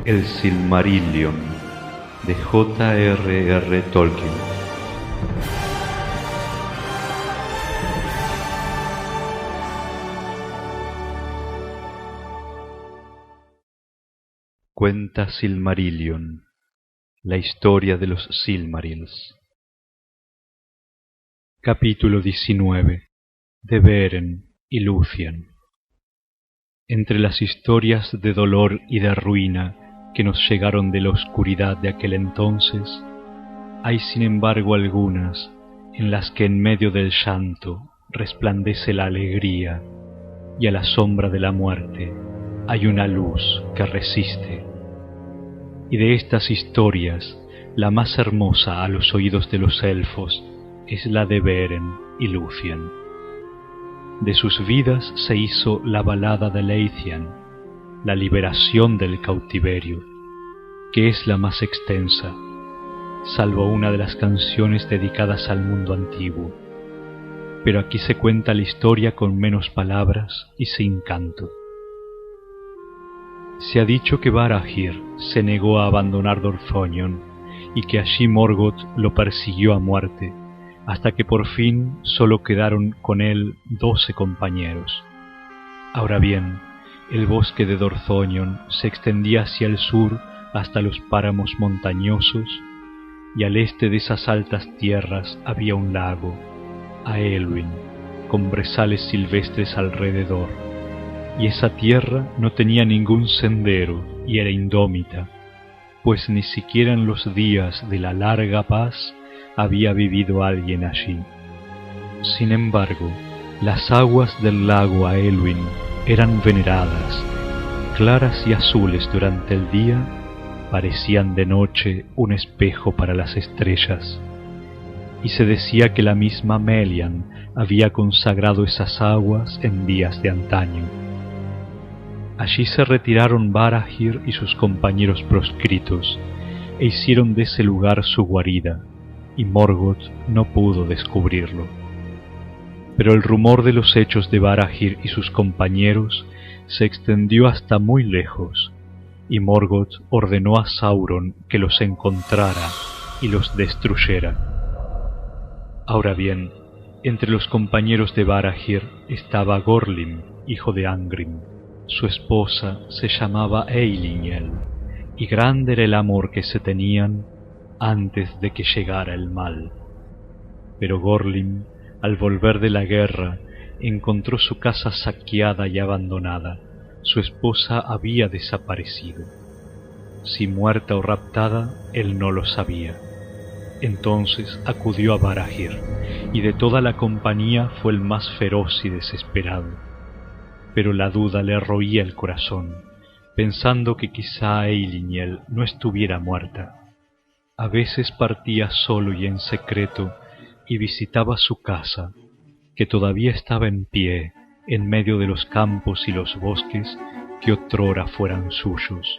El Silmarillion de J.R.R. Tolkien. Cuenta Silmarillion, la historia de los Silmarils. Capítulo 19. De Beren y Lúthien. Entre las historias de dolor y de ruina que nos llegaron de la oscuridad de aquel entonces, hay sin embargo algunas en las que en medio del llanto resplandece la alegría, y a la sombra de la muerte hay una luz que resiste. Y de estas historias, la más hermosa a los oídos de los elfos es la de Beren y Lúthien. De sus vidas se hizo la balada de Leithian, la liberación del cautiverio, que es la más extensa, salvo una de las canciones dedicadas al mundo antiguo. Pero aquí se cuenta la historia con menos palabras y sin canto. Se ha dicho que Barahir se negó a abandonar Dorthonion y que allí Morgoth lo persiguió a muerte, hasta que por fin solo quedaron con él 12 compañeros. Ahora bien, el bosque de Dorthonion se extendía hacia el sur hasta los páramos montañosos, y al este de esas altas tierras había un lago, Aelwyn, con brezales silvestres alrededor, y esa tierra no tenía ningún sendero y era indómita, pues ni siquiera en los días de la larga paz había vivido alguien allí. Sin embargo, las aguas del lago Aelwyn eran veneradas, claras y azules durante el día, parecían de noche un espejo para las estrellas, y se decía que la misma Melian había consagrado esas aguas en días de antaño. Allí se retiraron Barahir y sus compañeros proscritos, e hicieron de ese lugar su guarida, y Morgoth no pudo descubrirlo. Pero el rumor de los hechos de Barahir y sus compañeros se extendió hasta muy lejos, y Morgoth ordenó a Sauron que los encontrara y los destruyera. Ahora bien, entre los compañeros de Barahir estaba Gorlim, hijo de Angrim. Su esposa se llamaba Eiliniel, y grande era el amor que se tenían antes de que llegara el mal. Pero Gorlim, al volver de la guerra, encontró su casa saqueada y abandonada. Su esposa había desaparecido. Si muerta o raptada, él no lo sabía. Entonces acudió a Barahir, y de toda la compañía fue el más feroz y desesperado. Pero la duda le roía el corazón, pensando que quizá Eiliniel no estuviera muerta. A veces partía solo y en secreto y visitaba su casa, que todavía estaba en pie en medio de los campos y los bosques que otrora fueran suyos.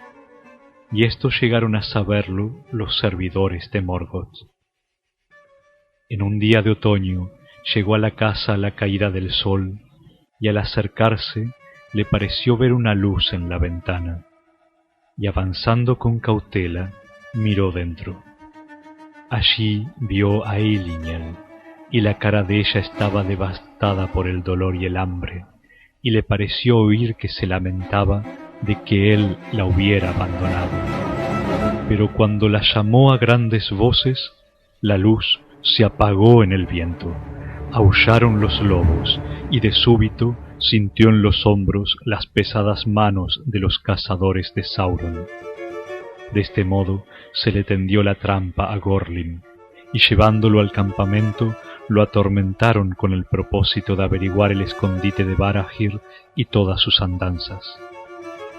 Y esto llegaron a saberlo los servidores de Morgoth. En un día de otoño llegó a la casa a la caída del sol, y al acercarse le pareció ver una luz en la ventana, y avanzando con cautela miró dentro. Allí vio a Eiliniel, y la cara de ella estaba devastada por el dolor y el hambre, y le pareció oír que se lamentaba de que él la hubiera abandonado. Pero cuando la llamó a grandes voces, la luz se apagó en el viento, aullaron los lobos, y de súbito sintió en los hombros las pesadas manos de los cazadores de Sauron. De este modo se le tendió la trampa a Gorlim, y llevándolo al campamento lo atormentaron con el propósito de averiguar el escondite de Barahir y todas sus andanzas.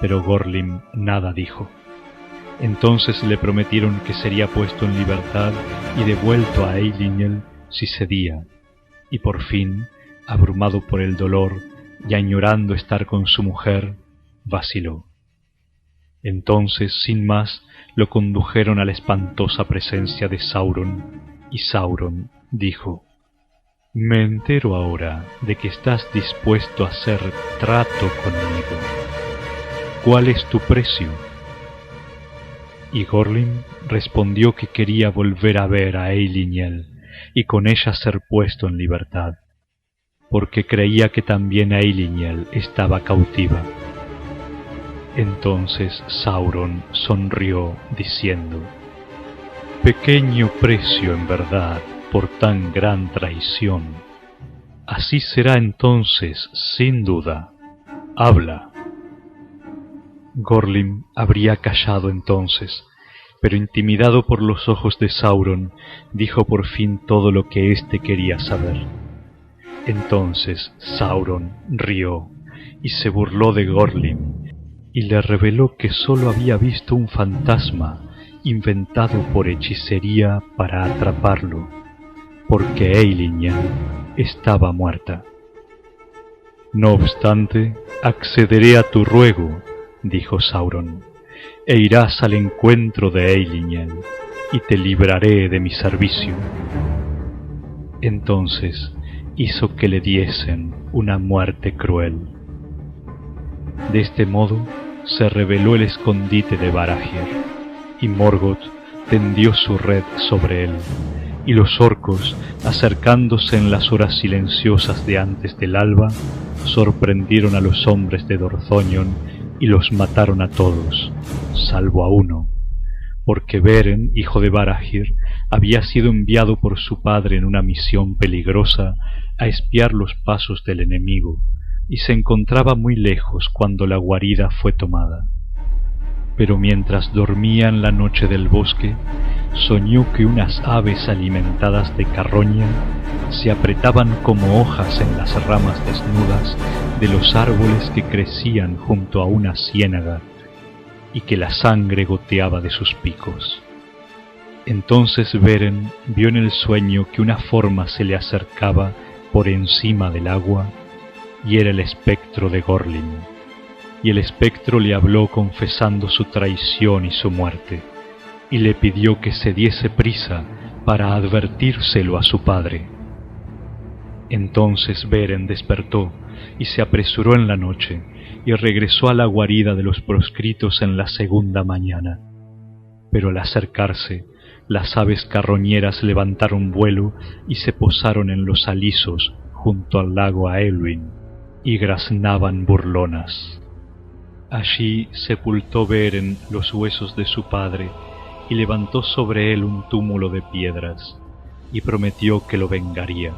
Pero Gorlim nada dijo. Entonces le prometieron que sería puesto en libertad y devuelto a Eiliniel si cedía, y por fin, abrumado por el dolor y añorando estar con su mujer, vaciló. Entonces, sin más, lo condujeron a la espantosa presencia de Sauron, y Sauron dijo: «Me entero ahora de que estás dispuesto a hacer trato conmigo. ¿Cuál es tu precio?» Y Gorlim respondió que quería volver a ver a Eiliniel y con ella ser puesto en libertad, porque creía que también Eiliniel estaba cautiva. Entonces Sauron sonrió, diciendo: «Pequeño precio en verdad por tan gran traición. Así será entonces, sin duda. Habla». Gorlim habría callado entonces, pero intimidado por los ojos de Sauron, dijo por fin todo lo que éste quería saber. Entonces Sauron rió y se burló de Gorlim, y le reveló que sólo había visto un fantasma inventado por hechicería para atraparlo, porque Eiliniel estaba muerta. «No obstante, accederé a tu ruego», dijo Sauron, «e irás al encuentro de Eiliniel, y te libraré de mi servicio». Entonces hizo que le diesen una muerte cruel. De este modo se reveló el escondite de Barahir, y Morgoth tendió su red sobre él, y los orcos, acercándose en las horas silenciosas de antes del alba, sorprendieron a los hombres de Dorthonion y los mataron a todos, salvo a uno, porque Beren, hijo de Barahir, había sido enviado por su padre en una misión peligrosa a espiar los pasos del enemigo, y se encontraba muy lejos cuando la guarida fue tomada. Pero mientras dormía en la noche del bosque, soñó que unas aves alimentadas de carroña se apretaban como hojas en las ramas desnudas de los árboles que crecían junto a una ciénaga, y que la sangre goteaba de sus picos. Entonces Beren vio en el sueño que una forma se le acercaba por encima del agua, y era el espectro de Gorlim. Y el espectro le habló confesando su traición y su muerte, y le pidió que se diese prisa para advertírselo a su padre. Entonces Beren despertó y se apresuró en la noche, y regresó a la guarida de los proscritos en la segunda mañana. Pero al acercarse, las aves carroñeras levantaron vuelo y se posaron en los alisos junto al lago Aelwyn, y graznaban burlonas. Allí sepultó Beren los huesos de su padre, y levantó sobre él un túmulo de piedras, y prometió que lo vengaría.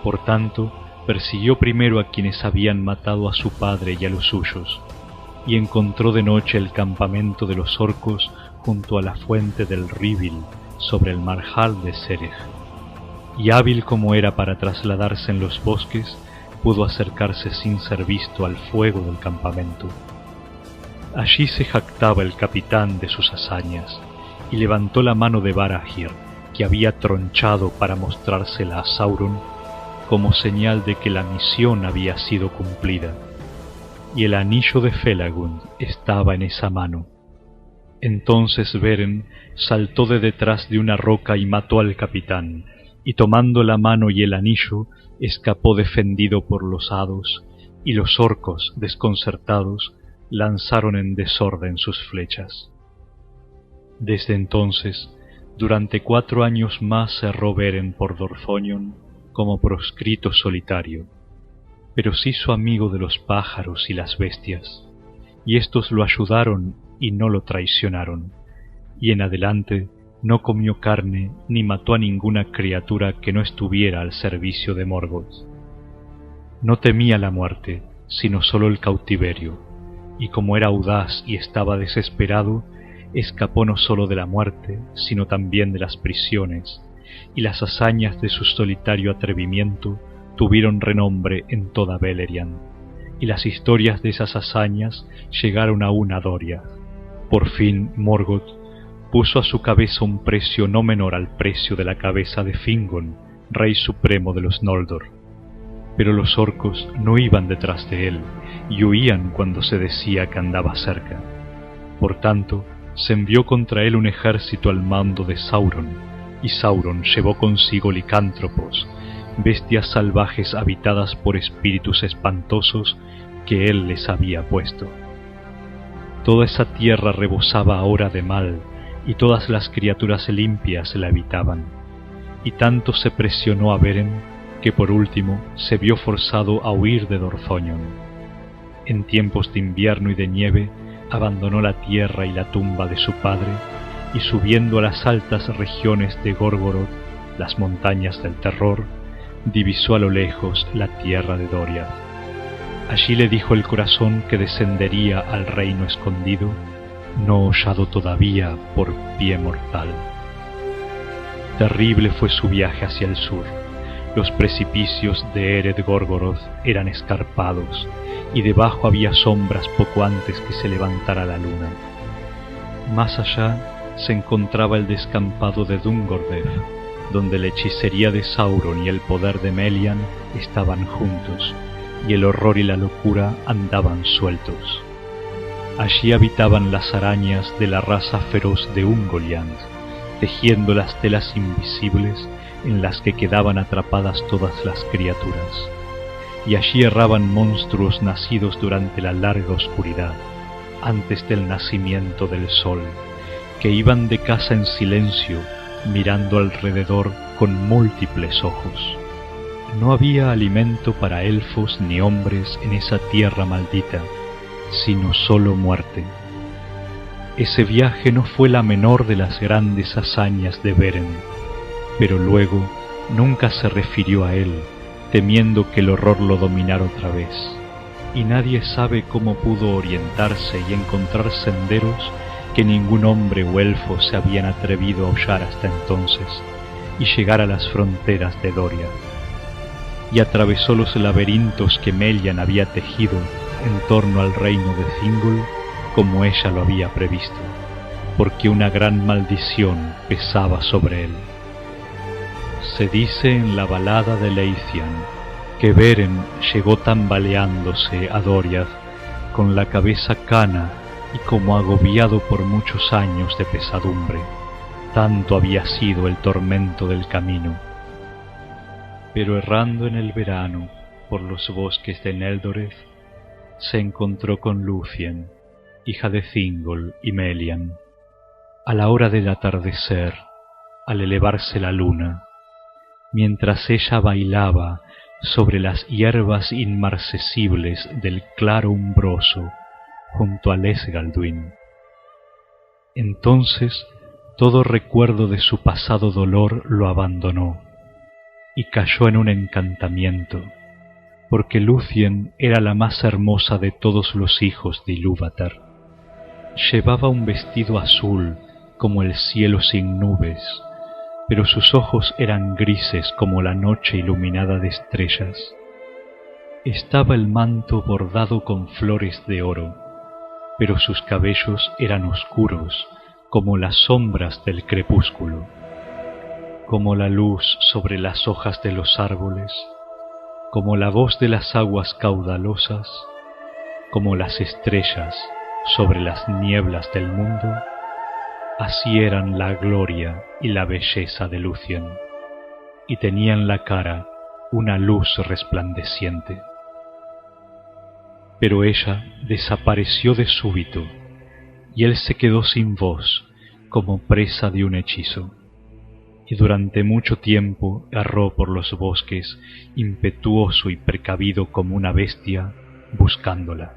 Por tanto, persiguió primero a quienes habían matado a su padre y a los suyos, y encontró de noche el campamento de los orcos junto a la fuente del Rivil, sobre el marjal de Serech. Y hábil como era para trasladarse en los bosques, pudo acercarse sin ser visto al fuego del campamento. Allí se jactaba el capitán de sus hazañas, y levantó la mano de Barahir, que había tronchado para mostrársela a Sauron, como señal de que la misión había sido cumplida, y el anillo de Felagund estaba en esa mano. Entonces Beren saltó de detrás de una roca y mató al capitán, y tomando la mano y el anillo, escapó defendido por los hados, y los orcos, desconcertados, lanzaron en desorden sus flechas. Desde entonces, durante 4 años más erró Beren por Dorthonion como proscrito solitario, pero se hizo amigo de los pájaros y las bestias, y éstos lo ayudaron y no lo traicionaron, y en adelante no comió carne ni mató a ninguna criatura que no estuviera al servicio de Morgoth. No temía la muerte, sino solo el cautiverio, y como era audaz y estaba desesperado, escapó no solo de la muerte, sino también de las prisiones, y las hazañas de su solitario atrevimiento tuvieron renombre en toda Beleriand, y las historias de esas hazañas llegaron aún a Doria. Por fin Morgoth puso a su cabeza un precio no menor al precio de la cabeza de Fingon, rey supremo de los Noldor. Pero los orcos no iban detrás de él, y huían cuando se decía que andaba cerca. Por tanto, se envió contra él un ejército al mando de Sauron, y Sauron llevó consigo licántropos, bestias salvajes habitadas por espíritus espantosos que él les había puesto. Toda esa tierra rebosaba ahora de mal, y todas las criaturas limpias la habitaban. Y tanto se presionó a Beren, que por último se vio forzado a huir de Dorthonion. En tiempos de invierno y de nieve, abandonó la tierra y la tumba de su padre, y subiendo a las altas regiones de Gorgoroth, las montañas del terror, divisó a lo lejos la tierra de Doriath. Allí le dijo el corazón que descendería al reino escondido, no hollado todavía por pie mortal. Terrible fue su viaje hacia el sur. Los precipicios de Ered Gorgoroth eran escarpados, y debajo había sombras poco antes que se levantara la luna. Más allá se encontraba el descampado de Dungordef, donde la hechicería de Sauron y el poder de Melian estaban juntos, y el horror y la locura andaban sueltos. Allí habitaban las arañas de la raza feroz de Ungoliant, tejiendo las telas invisibles en las que quedaban atrapadas todas las criaturas. Y allí erraban monstruos nacidos durante la larga oscuridad, antes del nacimiento del sol, que iban de casa en silencio, mirando alrededor con múltiples ojos. No había alimento para elfos ni hombres en esa tierra maldita, sino solo muerte. Ese viaje no fue la menor de las grandes hazañas de Beren, pero luego nunca se refirió a él, temiendo que el horror lo dominara otra vez, y nadie sabe cómo pudo orientarse y encontrar senderos que ningún hombre o elfo se habían atrevido a hollar hasta entonces, y llegar a las fronteras de Doriath. Y atravesó los laberintos que Melian había tejido en torno al reino de Thingol, como ella lo había previsto, porque una gran maldición pesaba sobre él. Se dice en la balada de Leithian que Beren llegó tambaleándose a Doriath con la cabeza cana y como agobiado por muchos años de pesadumbre. Tanto había sido el tormento del camino. Pero errando en el verano por los bosques de Neldoreth, se encontró con Lúthien, hija de Thingol y Melian. A la hora del atardecer, al elevarse la luna, mientras ella bailaba sobre las hierbas inmarcesibles del claro umbroso junto a Esgalduin. Entonces todo recuerdo de su pasado dolor lo abandonó y cayó en un encantamiento, porque Lúthien era la más hermosa de todos los hijos de Ilúvatar. Llevaba un vestido azul como el cielo sin nubes, pero sus ojos eran grises como la noche iluminada de estrellas. Estaba el manto bordado con flores de oro, pero sus cabellos eran oscuros como las sombras del crepúsculo, como la luz sobre las hojas de los árboles, como la voz de las aguas caudalosas, como las estrellas sobre las nieblas del mundo. Así eran la gloria y la belleza de Lúthien, y tenía en la cara una luz resplandeciente. Pero ella desapareció de súbito, y él se quedó sin voz, como presa de un hechizo, y durante mucho tiempo erró por los bosques, impetuoso y precavido como una bestia, buscándola.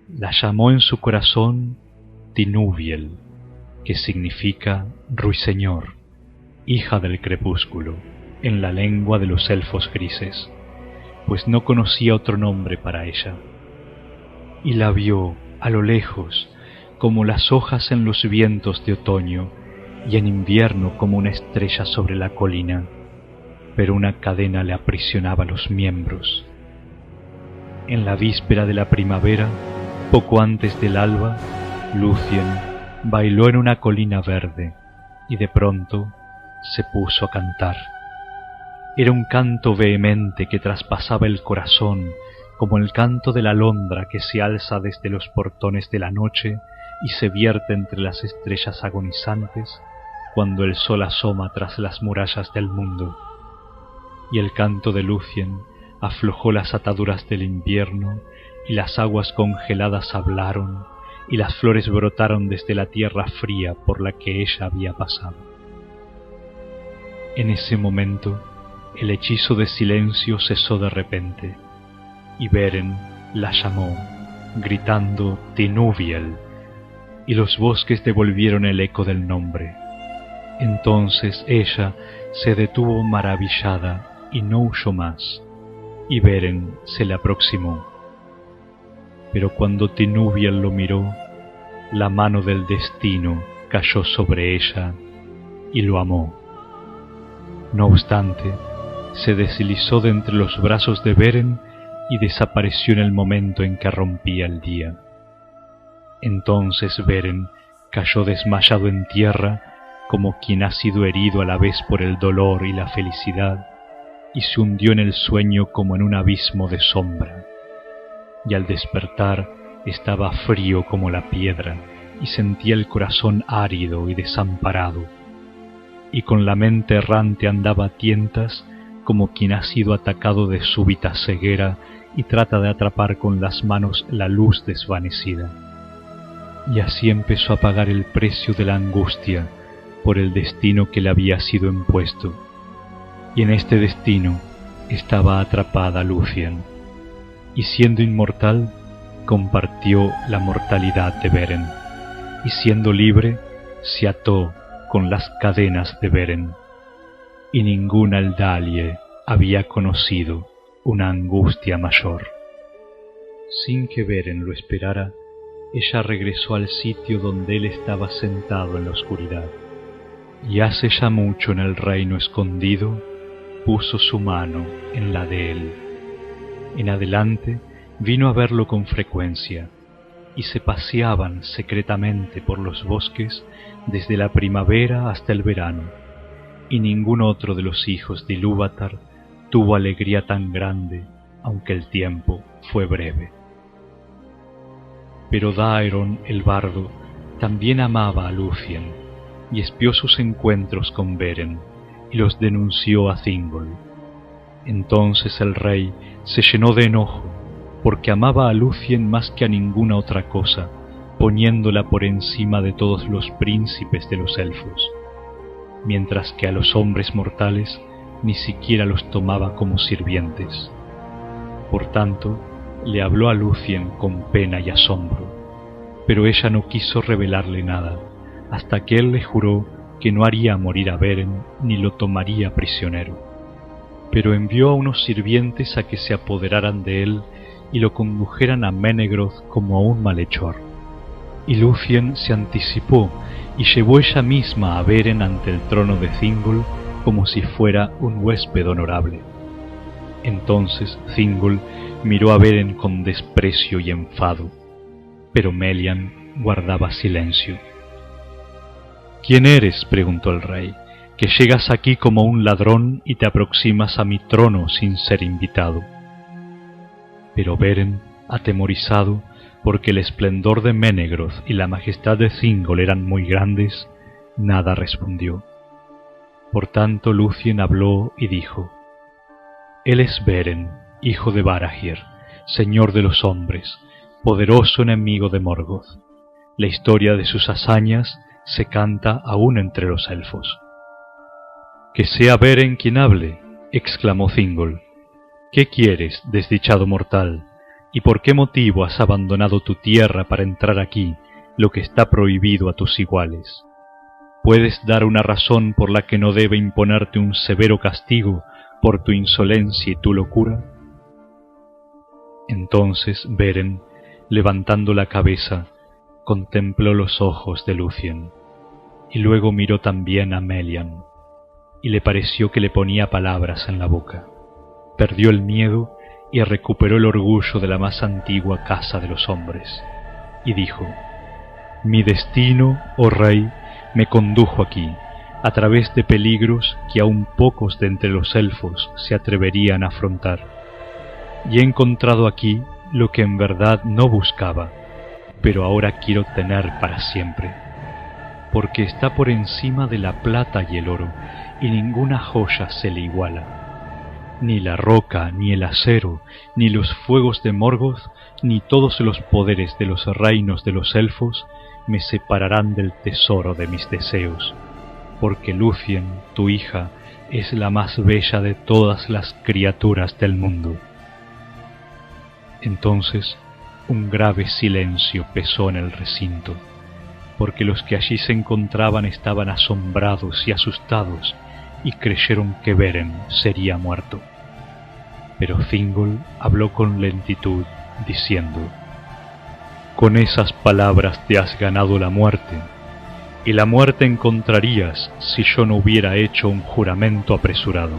La llamó en su corazón Tinuviel, que significa ruiseñor, hija del crepúsculo, en la lengua de los elfos grises, pues no conocía otro nombre para ella. Y la vio a lo lejos, como las hojas en los vientos de otoño, y en invierno como una estrella sobre la colina, pero una cadena le aprisionaba los miembros. En la víspera de la primavera, poco antes del alba, Lúthien bailó en una colina verde, y de pronto se puso a cantar. Era un canto vehemente que traspasaba el corazón, como el canto de la alondra que se alza desde los portones de la noche y se vierte entre las estrellas agonizantes cuando el sol asoma tras las murallas del mundo. Y el canto de Lúthien aflojó las ataduras del invierno, y las aguas congeladas hablaron, y las flores brotaron desde la tierra fría por la que ella había pasado. En ese momento, el hechizo de silencio cesó de repente, y Beren la llamó, gritando Tinuviel, y los bosques devolvieron el eco del nombre. Entonces ella se detuvo maravillada y no huyó más, y Beren se le aproximó. Pero cuando Tinuviel lo miró, la mano del destino cayó sobre ella y lo amó. No obstante, se deslizó de entre los brazos de Beren y desapareció en el momento en que rompía el día. Entonces Beren cayó desmayado en tierra como quien ha sido herido a la vez por el dolor y la felicidad, y se hundió en el sueño como en un abismo de sombra. Y al despertar estaba frío como la piedra y sentía el corazón árido y desamparado, y con la mente errante andaba a tientas como quien ha sido atacado de súbita ceguera y trata de atrapar con las manos la luz desvanecida. Y así empezó a pagar el precio de la angustia por el destino que le había sido impuesto, y en este destino estaba atrapada Lúthien, y siendo inmortal, compartió la mortalidad de Beren, y siendo libre, se ató con las cadenas de Beren, y ningún Aldalie había conocido una angustia mayor. Sin que Beren lo esperara, ella regresó al sitio donde él estaba sentado en la oscuridad, y hace ya mucho en el reino escondido puso su mano en la de él. En adelante vino a verlo con frecuencia, y se paseaban secretamente por los bosques desde la primavera hasta el verano, y ningún otro de los hijos de Ilúvatar tuvo alegría tan grande, aunque el tiempo fue breve. Pero Daeron el bardo también amaba a Lúthien, y espió sus encuentros con Beren, y los denunció a Thingol. Entonces el rey se llenó de enojo, porque amaba a Lúthien más que a ninguna otra cosa, poniéndola por encima de todos los príncipes de los elfos, mientras que a los hombres mortales ni siquiera los tomaba como sirvientes. Por tanto, le habló a Lúthien con pena y asombro, pero ella no quiso revelarle nada, hasta que él le juró que no haría morir a Beren ni lo tomaría prisionero. Pero envió a unos sirvientes a que se apoderaran de él y lo condujeran a Menegroth como a un malhechor. Y Lúthien se anticipó y llevó ella misma a Beren ante el trono de Thingol como si fuera un huésped honorable. Entonces Thingol miró a Beren con desprecio y enfado, pero Melian guardaba silencio. «¿Quién eres?», preguntó el rey, «que llegas aquí como un ladrón y te aproximas a mi trono sin ser invitado». Pero Beren, atemorizado, porque el esplendor de Menegroth y la majestad de Thingol eran muy grandes, nada respondió. Por tanto Lúthien habló y dijo: «Él es Beren, hijo de Barahir, señor de los hombres, poderoso enemigo de Morgoth. La historia de sus hazañas se canta aún entre los elfos». «Que sea Beren quien hable», exclamó Thingol. «¿Qué quieres, desdichado mortal? ¿Y por qué motivo has abandonado tu tierra para entrar aquí, lo que está prohibido a tus iguales? ¿Puedes dar una razón por la que no debe imponerte un severo castigo por tu insolencia y tu locura?» Entonces Beren, levantando la cabeza, contempló los ojos de Lúthien, y luego miró también a Melian, y le pareció que le ponía palabras en la boca. Perdió el miedo y recuperó el orgullo de la más antigua casa de los hombres, y dijo: «Mi destino, oh rey, me condujo aquí, a través de peligros que aún pocos de entre los elfos se atreverían a afrontar, y he encontrado aquí lo que en verdad no buscaba, pero ahora quiero tener para siempre, porque está por encima de la plata y el oro, y ninguna joya se le iguala. Ni la roca, ni el acero, ni los fuegos de Morgoth, ni todos los poderes de los reinos de los elfos me separarán del tesoro de mis deseos, porque Lúthien, tu hija, es la más bella de todas las criaturas del mundo. Entonces un grave silencio pesó en el recinto, porque los que allí se encontraban estaban asombrados y asustados y creyeron que Beren sería muerto. Pero Thingol habló con lentitud, diciendo: «Con esas palabras te has ganado la muerte, y la muerte encontrarías si yo no hubiera hecho un juramento apresurado.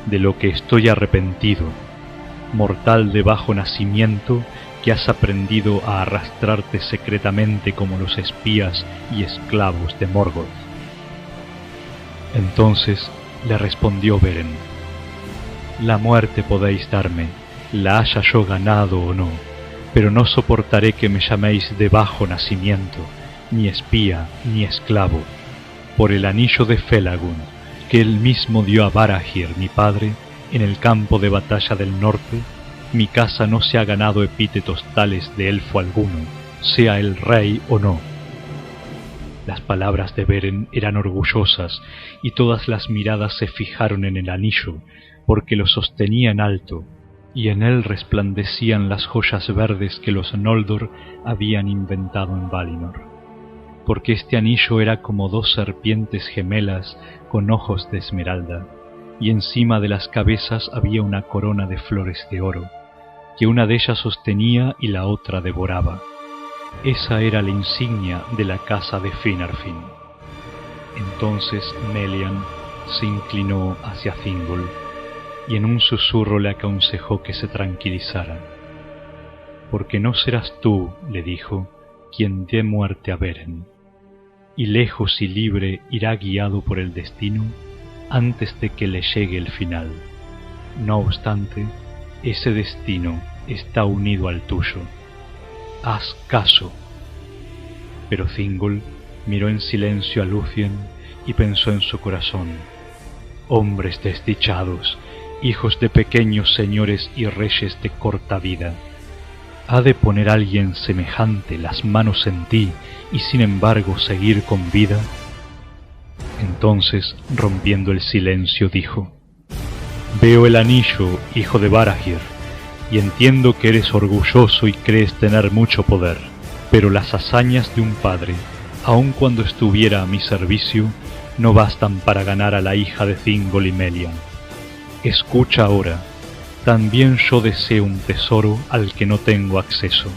De lo que estoy arrepentido, mortal de bajo nacimiento, que has aprendido a arrastrarte secretamente como los espías y esclavos de Morgoth». Entonces le respondió Beren: «La muerte podéis darme, la haya yo ganado o no, pero no soportaré que me llaméis de bajo nacimiento, ni espía, ni esclavo. Por el anillo de Felagund, que él mismo dio a Barahir, mi padre, en el campo de batalla del norte, mi casa no se ha ganado epítetos tales de elfo alguno, sea el rey o no». Las palabras de Beren eran orgullosas, y todas las miradas se fijaron en el anillo, porque lo sostenía en alto, y en él resplandecían las joyas verdes que los Noldor habían inventado en Valinor. Porque este anillo era como dos serpientes gemelas con ojos de esmeralda, y encima de las cabezas había una corona de flores de oro, que una de ellas sostenía y la otra devoraba. Esa era la insignia de la casa de Finarfin. Entonces Melian se inclinó hacia Thingol, y en un susurro le aconsejó que se tranquilizara. «Porque no serás tú», le dijo, «quien dé muerte a Beren, y lejos y libre irá guiado por el destino antes de que le llegue el final. No obstante, ese destino está unido al tuyo. Haz caso». Pero Thingol miró en silencio a Lúthien y pensó en su corazón: «Hombres desdichados, hijos de pequeños señores y reyes de corta vida, ¿ha de poner alguien semejante las manos en ti y sin embargo seguir con vida?». Entonces, rompiendo el silencio, dijo: «Veo el anillo, hijo de Barahir, y entiendo que eres orgulloso y crees tener mucho poder, pero las hazañas de un padre, aun cuando estuviera a mi servicio, no bastan para ganar a la hija de Thingol y Melian. Escucha ahora, también yo deseo un tesoro al que no tengo acceso,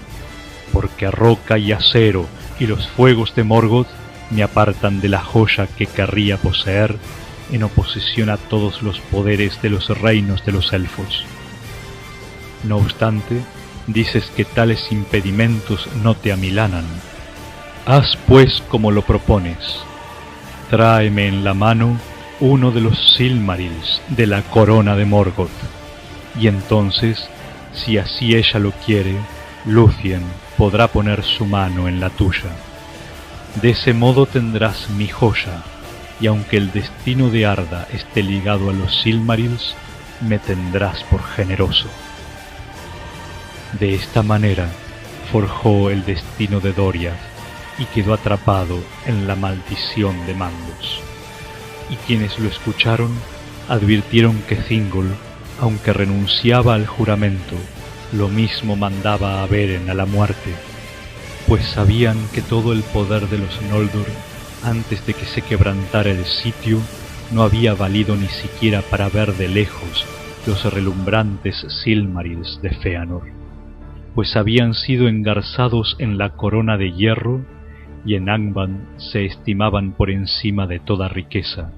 porque roca y acero y los fuegos de Morgoth me apartan de la joya que querría poseer en oposición a todos los poderes de los reinos de los elfos. No obstante, dices que tales impedimentos no te amilanan. Haz pues como lo propones. Tráeme en la mano uno de los Silmarils de la corona de Morgoth, y entonces, si así ella lo quiere, Lúthien podrá poner su mano en la tuya. De ese modo tendrás mi joya, y aunque el destino de Arda esté ligado a los Silmarils, me tendrás por generoso». De esta manera forjó el destino de Doriath y quedó atrapado en la maldición de Mandos. Y quienes lo escucharon advirtieron que Thingol, aunque renunciaba al juramento, lo mismo mandaba a Beren a la muerte, pues sabían que todo el poder de los Noldor, antes de que se quebrantara el sitio, no había valido ni siquiera para ver de lejos los relumbrantes Silmarils de Fëanor, pues habían sido engarzados en la corona de hierro, y en Angband se estimaban por encima de toda riqueza,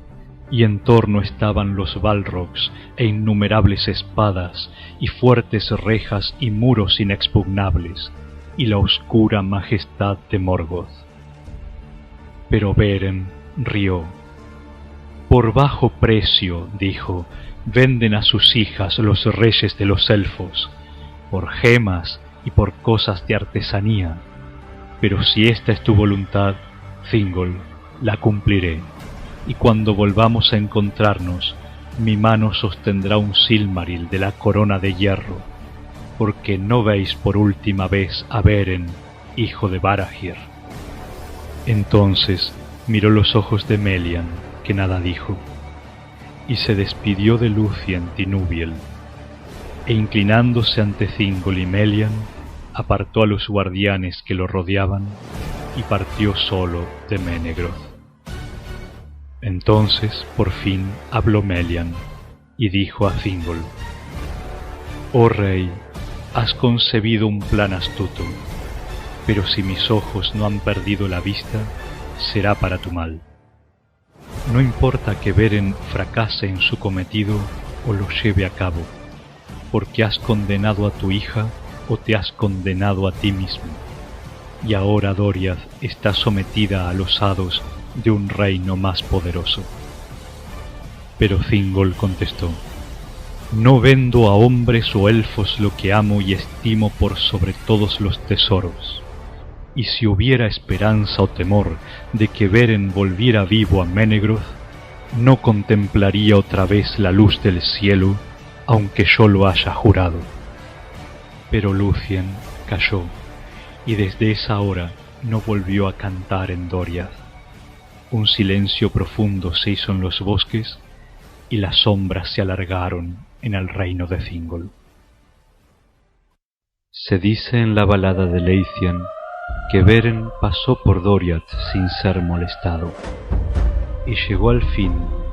y en torno estaban los Balrogs e innumerables espadas, y fuertes rejas y muros inexpugnables, y la oscura majestad de Morgoth. Pero Beren rió. «Por bajo precio», dijo, «venden a sus hijas los reyes de los elfos, por gemas y por cosas de artesanía, pero si esta es tu voluntad, Thingol, la cumpliré, y cuando volvamos a encontrarnos, mi mano sostendrá un Silmaril de la corona de hierro, porque no veis por última vez a Beren, hijo de Barahir. Entonces miró los ojos de Melian, que nada dijo, y se despidió de Lúthien Tinubiel, e inclinándose ante Thingol y Melian, apartó a los guardianes que lo rodeaban y partió solo de Menegroth. Entonces, por fin, habló Melian, y dijo a Thingol: «Oh rey, has concebido un plan astuto, pero si mis ojos no han perdido la vista, será para tu mal. No importa que Beren fracase en su cometido o lo lleve a cabo, porque has condenado a tu hija o te has condenado a ti mismo, y ahora Doriath está sometida a los hados de un reino más poderoso». Pero Thingol contestó: «No vendo a hombres o elfos lo que amo y estimo por sobre todos los tesoros, y si hubiera esperanza o temor de que Beren volviera vivo a Menegroth, no contemplaría otra vez la luz del cielo, aunque yo lo haya jurado». Pero Lúthien calló, y desde esa hora no volvió a cantar en Doriath. Un silencio profundo se hizo en los bosques, y las sombras se alargaron en el reino de Thingol. Se dice en la balada de Leithian que Beren pasó por Doriath sin ser molestado, y llegó al fin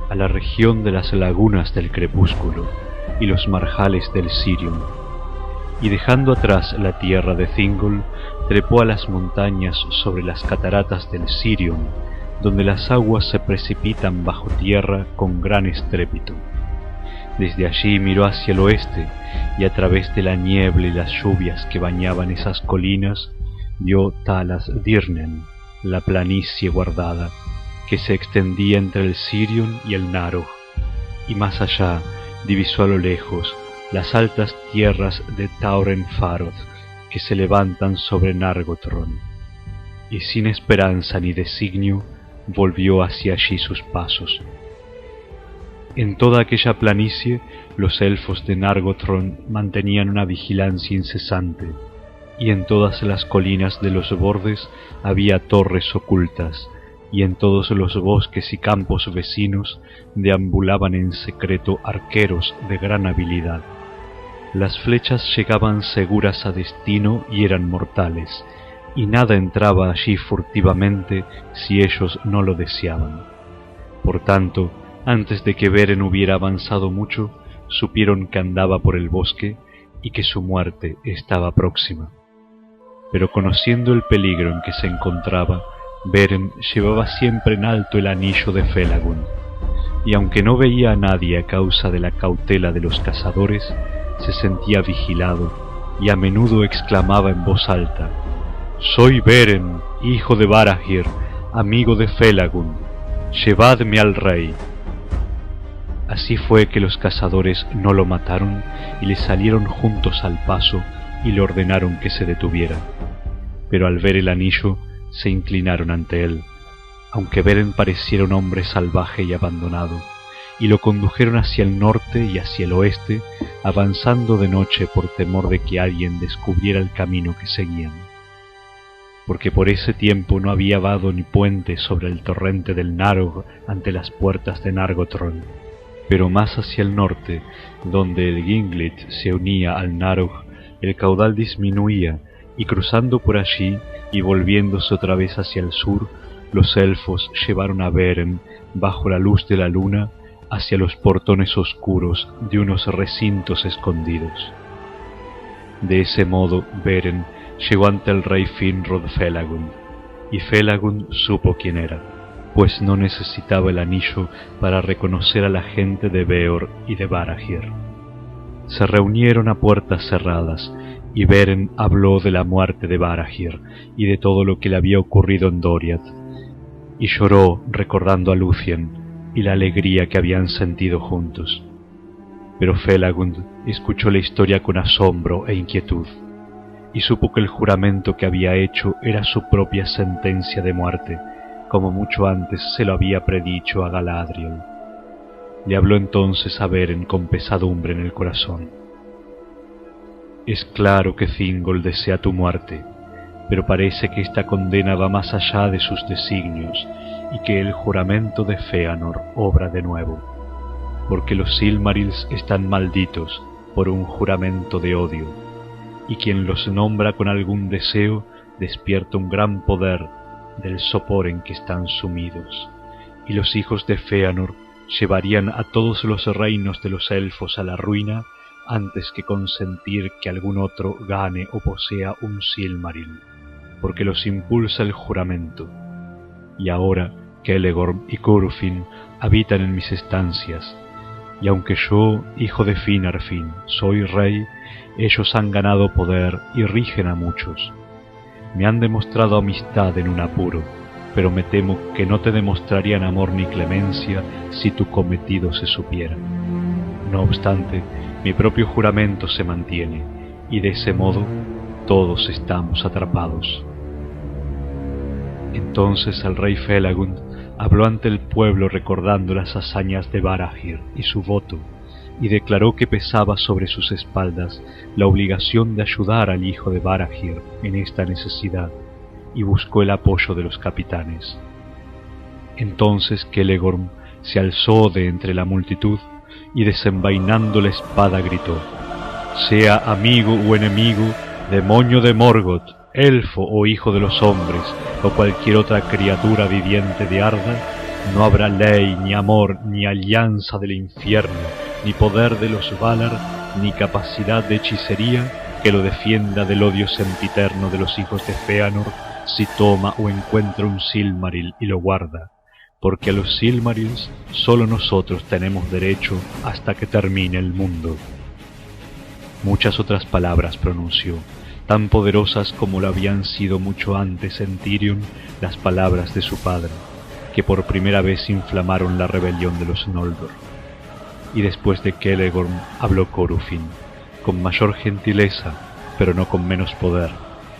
a la región de las lagunas del crepúsculo y los marjales del Sirion, y dejando atrás la tierra de Thingol, trepó a las montañas sobre las cataratas del Sirion, donde las aguas se precipitan bajo tierra con gran estrépito. Desde allí miró hacia el oeste, y a través de la niebla y las lluvias que bañaban esas colinas, vio Talas Dirnen, la planicie guardada, que se extendía entre el Sirion y el Narog, y más allá divisó a lo lejos las altas tierras de Tauren Faroth, que se levantan sobre Nargothrond, y sin esperanza ni designio volvió hacia allí sus pasos. En toda aquella planicie los elfos de Nargothrond mantenían una vigilancia incesante, y en todas las colinas de los bordes había torres ocultas, y en todos los bosques y campos vecinos deambulaban en secreto arqueros de gran habilidad. Las flechas llegaban seguras a destino y eran mortales, y nada entraba allí furtivamente si ellos no lo deseaban. Por tanto, antes de que Beren hubiera avanzado mucho, supieron que andaba por el bosque y que su muerte estaba próxima. Pero conociendo el peligro en que se encontraba, Beren llevaba siempre en alto el anillo de Felagund, y aunque no veía a nadie a causa de la cautela de los cazadores, se sentía vigilado y a menudo exclamaba en voz alta: «Soy Beren, hijo de Barahir, amigo de Felagund, llevadme al rey». Así fue que los cazadores no lo mataron y le salieron juntos al paso y le ordenaron que se detuviera. Pero al ver el anillo se inclinaron ante él, aunque Beren pareciera un hombre salvaje y abandonado, y lo condujeron hacia el norte y hacia el oeste, avanzando de noche por temor de que alguien descubriera el camino que seguían. Porque por ese tiempo no había vado ni puente sobre el torrente del Narog ante las puertas de Nargothrond, pero más hacia el norte, donde el Ginglit se unía al Narog, el caudal disminuía, y cruzando por allí y volviéndose otra vez hacia el sur, los elfos llevaron a Beren, bajo la luz de la luna, hacia los portones oscuros de unos recintos escondidos. De ese modo Beren llegó ante el rey Finrod Felagund, y Felagund supo quién era, pues no necesitaba el anillo para reconocer a la gente de Beor y de Barahir. Se reunieron a puertas cerradas, y Beren habló de la muerte de Barahir y de todo lo que le había ocurrido en Doriath, y lloró recordando a Lúthien y la alegría que habían sentido juntos. Pero Felagund escuchó la historia con asombro e inquietud, y supo que el juramento que había hecho era su propia sentencia de muerte, como mucho antes se lo había predicho a Galadriel. Le habló entonces a Beren con pesadumbre en el corazón. Es claro que Thingol desea tu muerte, pero parece que esta condena va más allá de sus designios y que el juramento de Fëanor obra de nuevo, porque los Silmarils están malditos por un juramento de odio, y quien los nombra con algún deseo despierta un gran poder del sopor en que están sumidos, y los hijos de Fëanor llevarían a todos los reinos de los elfos a la ruina antes que consentir que algún otro gane o posea un Silmaril, porque los impulsa el juramento. Y ahora Celegorm y Curufin habitan en mis estancias, y aunque yo, hijo de Finarfin, soy rey, ellos han ganado poder y rigen a muchos. Me han demostrado amistad en un apuro, pero me temo que no te demostrarían amor ni clemencia si tu cometido se supiera. No obstante, mi propio juramento se mantiene, y de ese modo todos estamos atrapados. Entonces el rey Felagund habló ante el pueblo recordando las hazañas de Barahir y su voto, y declaró que pesaba sobre sus espaldas la obligación de ayudar al hijo de Barahir en esta necesidad, y buscó el apoyo de los capitanes. Entonces Celegorm se alzó de entre la multitud y desenvainando la espada gritó: «Sea amigo o enemigo, demonio de Morgoth, elfo o hijo de los hombres, o cualquier otra criatura viviente de Arda, no habrá ley, ni amor, ni alianza del infierno, ni poder de los Valar, ni capacidad de hechicería que lo defienda del odio sempiterno de los hijos de Fëanor si toma o encuentra un Silmaril y lo guarda, porque a los Silmarils solo nosotros tenemos derecho hasta que termine el mundo». Muchas otras palabras pronunció, tan poderosas como lo habían sido mucho antes en Tirion las palabras de su padre, que por primera vez inflamaron la rebelión de los Noldor. Y después de Celegorm habló Corufin, con mayor gentileza, pero no con menos poder,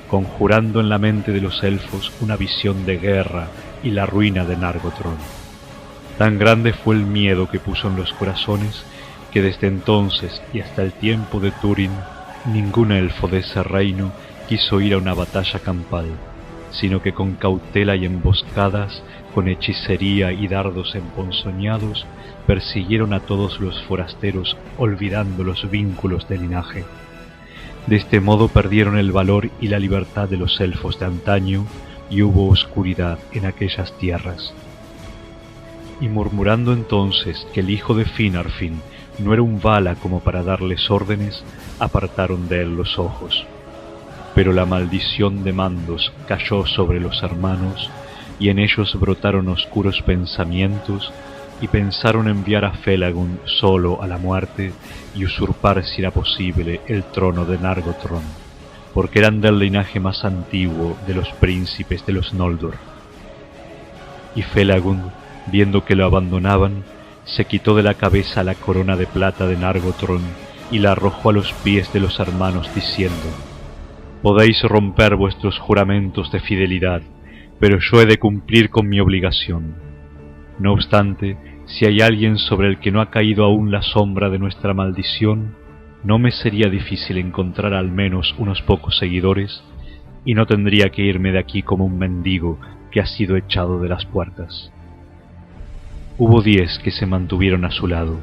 conjurando en la mente de los elfos una visión de guerra y la ruina de Nargothrond. Tan grande fue el miedo que puso en los corazones que desde entonces y hasta el tiempo de Túrin ningún elfo de ese reino quiso ir a una batalla campal, sino que con cautela y emboscadas, con hechicería y dardos emponzoñados, persiguieron a todos los forasteros olvidando los vínculos de linaje. De este modo perdieron el valor y la libertad de los elfos de antaño, y hubo oscuridad en aquellas tierras. Y murmurando entonces que el hijo de Finarfin no era un Vala como para darles órdenes, apartaron de él los ojos. Pero la maldición de Mandos cayó sobre los hermanos, y en ellos brotaron oscuros pensamientos, y pensaron enviar a Felagund solo a la muerte y usurpar, si era posible, el trono de Nargothrond, porque eran del linaje más antiguo de los príncipes de los Noldor. Y Felagund, viendo que lo abandonaban, se quitó de la cabeza la corona de plata de Nargothrond y la arrojó a los pies de los hermanos diciendo: «Podéis romper vuestros juramentos de fidelidad, pero yo he de cumplir con mi obligación. No obstante, si hay alguien sobre el que no ha caído aún la sombra de nuestra maldición, no me sería difícil encontrar al menos unos pocos seguidores, y no tendría que irme de aquí como un mendigo que ha sido echado de las puertas». Hubo 10 que se mantuvieron a su lado,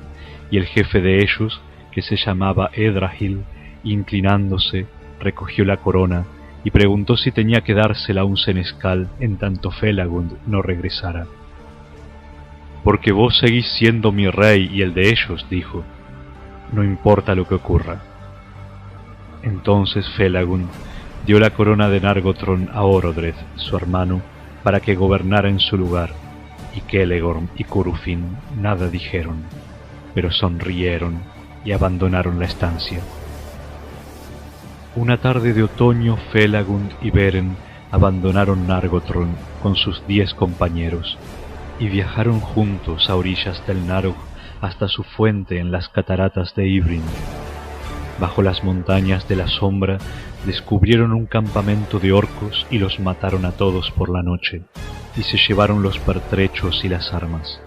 y el jefe de ellos, que se llamaba Edrahil, inclinándose, recogió la corona y preguntó si tenía que dársela a un senescal en tanto Felagund no regresara. «Porque vos seguís siendo mi rey y el de ellos», dijo. «No importa lo que ocurra». Entonces Felagund dio la corona de Nargothrond a Orodreth, su hermano, para que gobernara en su lugar, y Celegorm y Curufin nada dijeron, pero sonrieron y abandonaron la estancia. Una tarde de otoño Felagund y Beren abandonaron Nargothrond con sus 10 compañeros, y viajaron juntos a orillas del Narog hasta su fuente en las cataratas de Ybrin. Bajo las montañas de la sombra descubrieron un campamento de orcos y los mataron a todos por la noche, y se llevaron los pertrechos y las armas.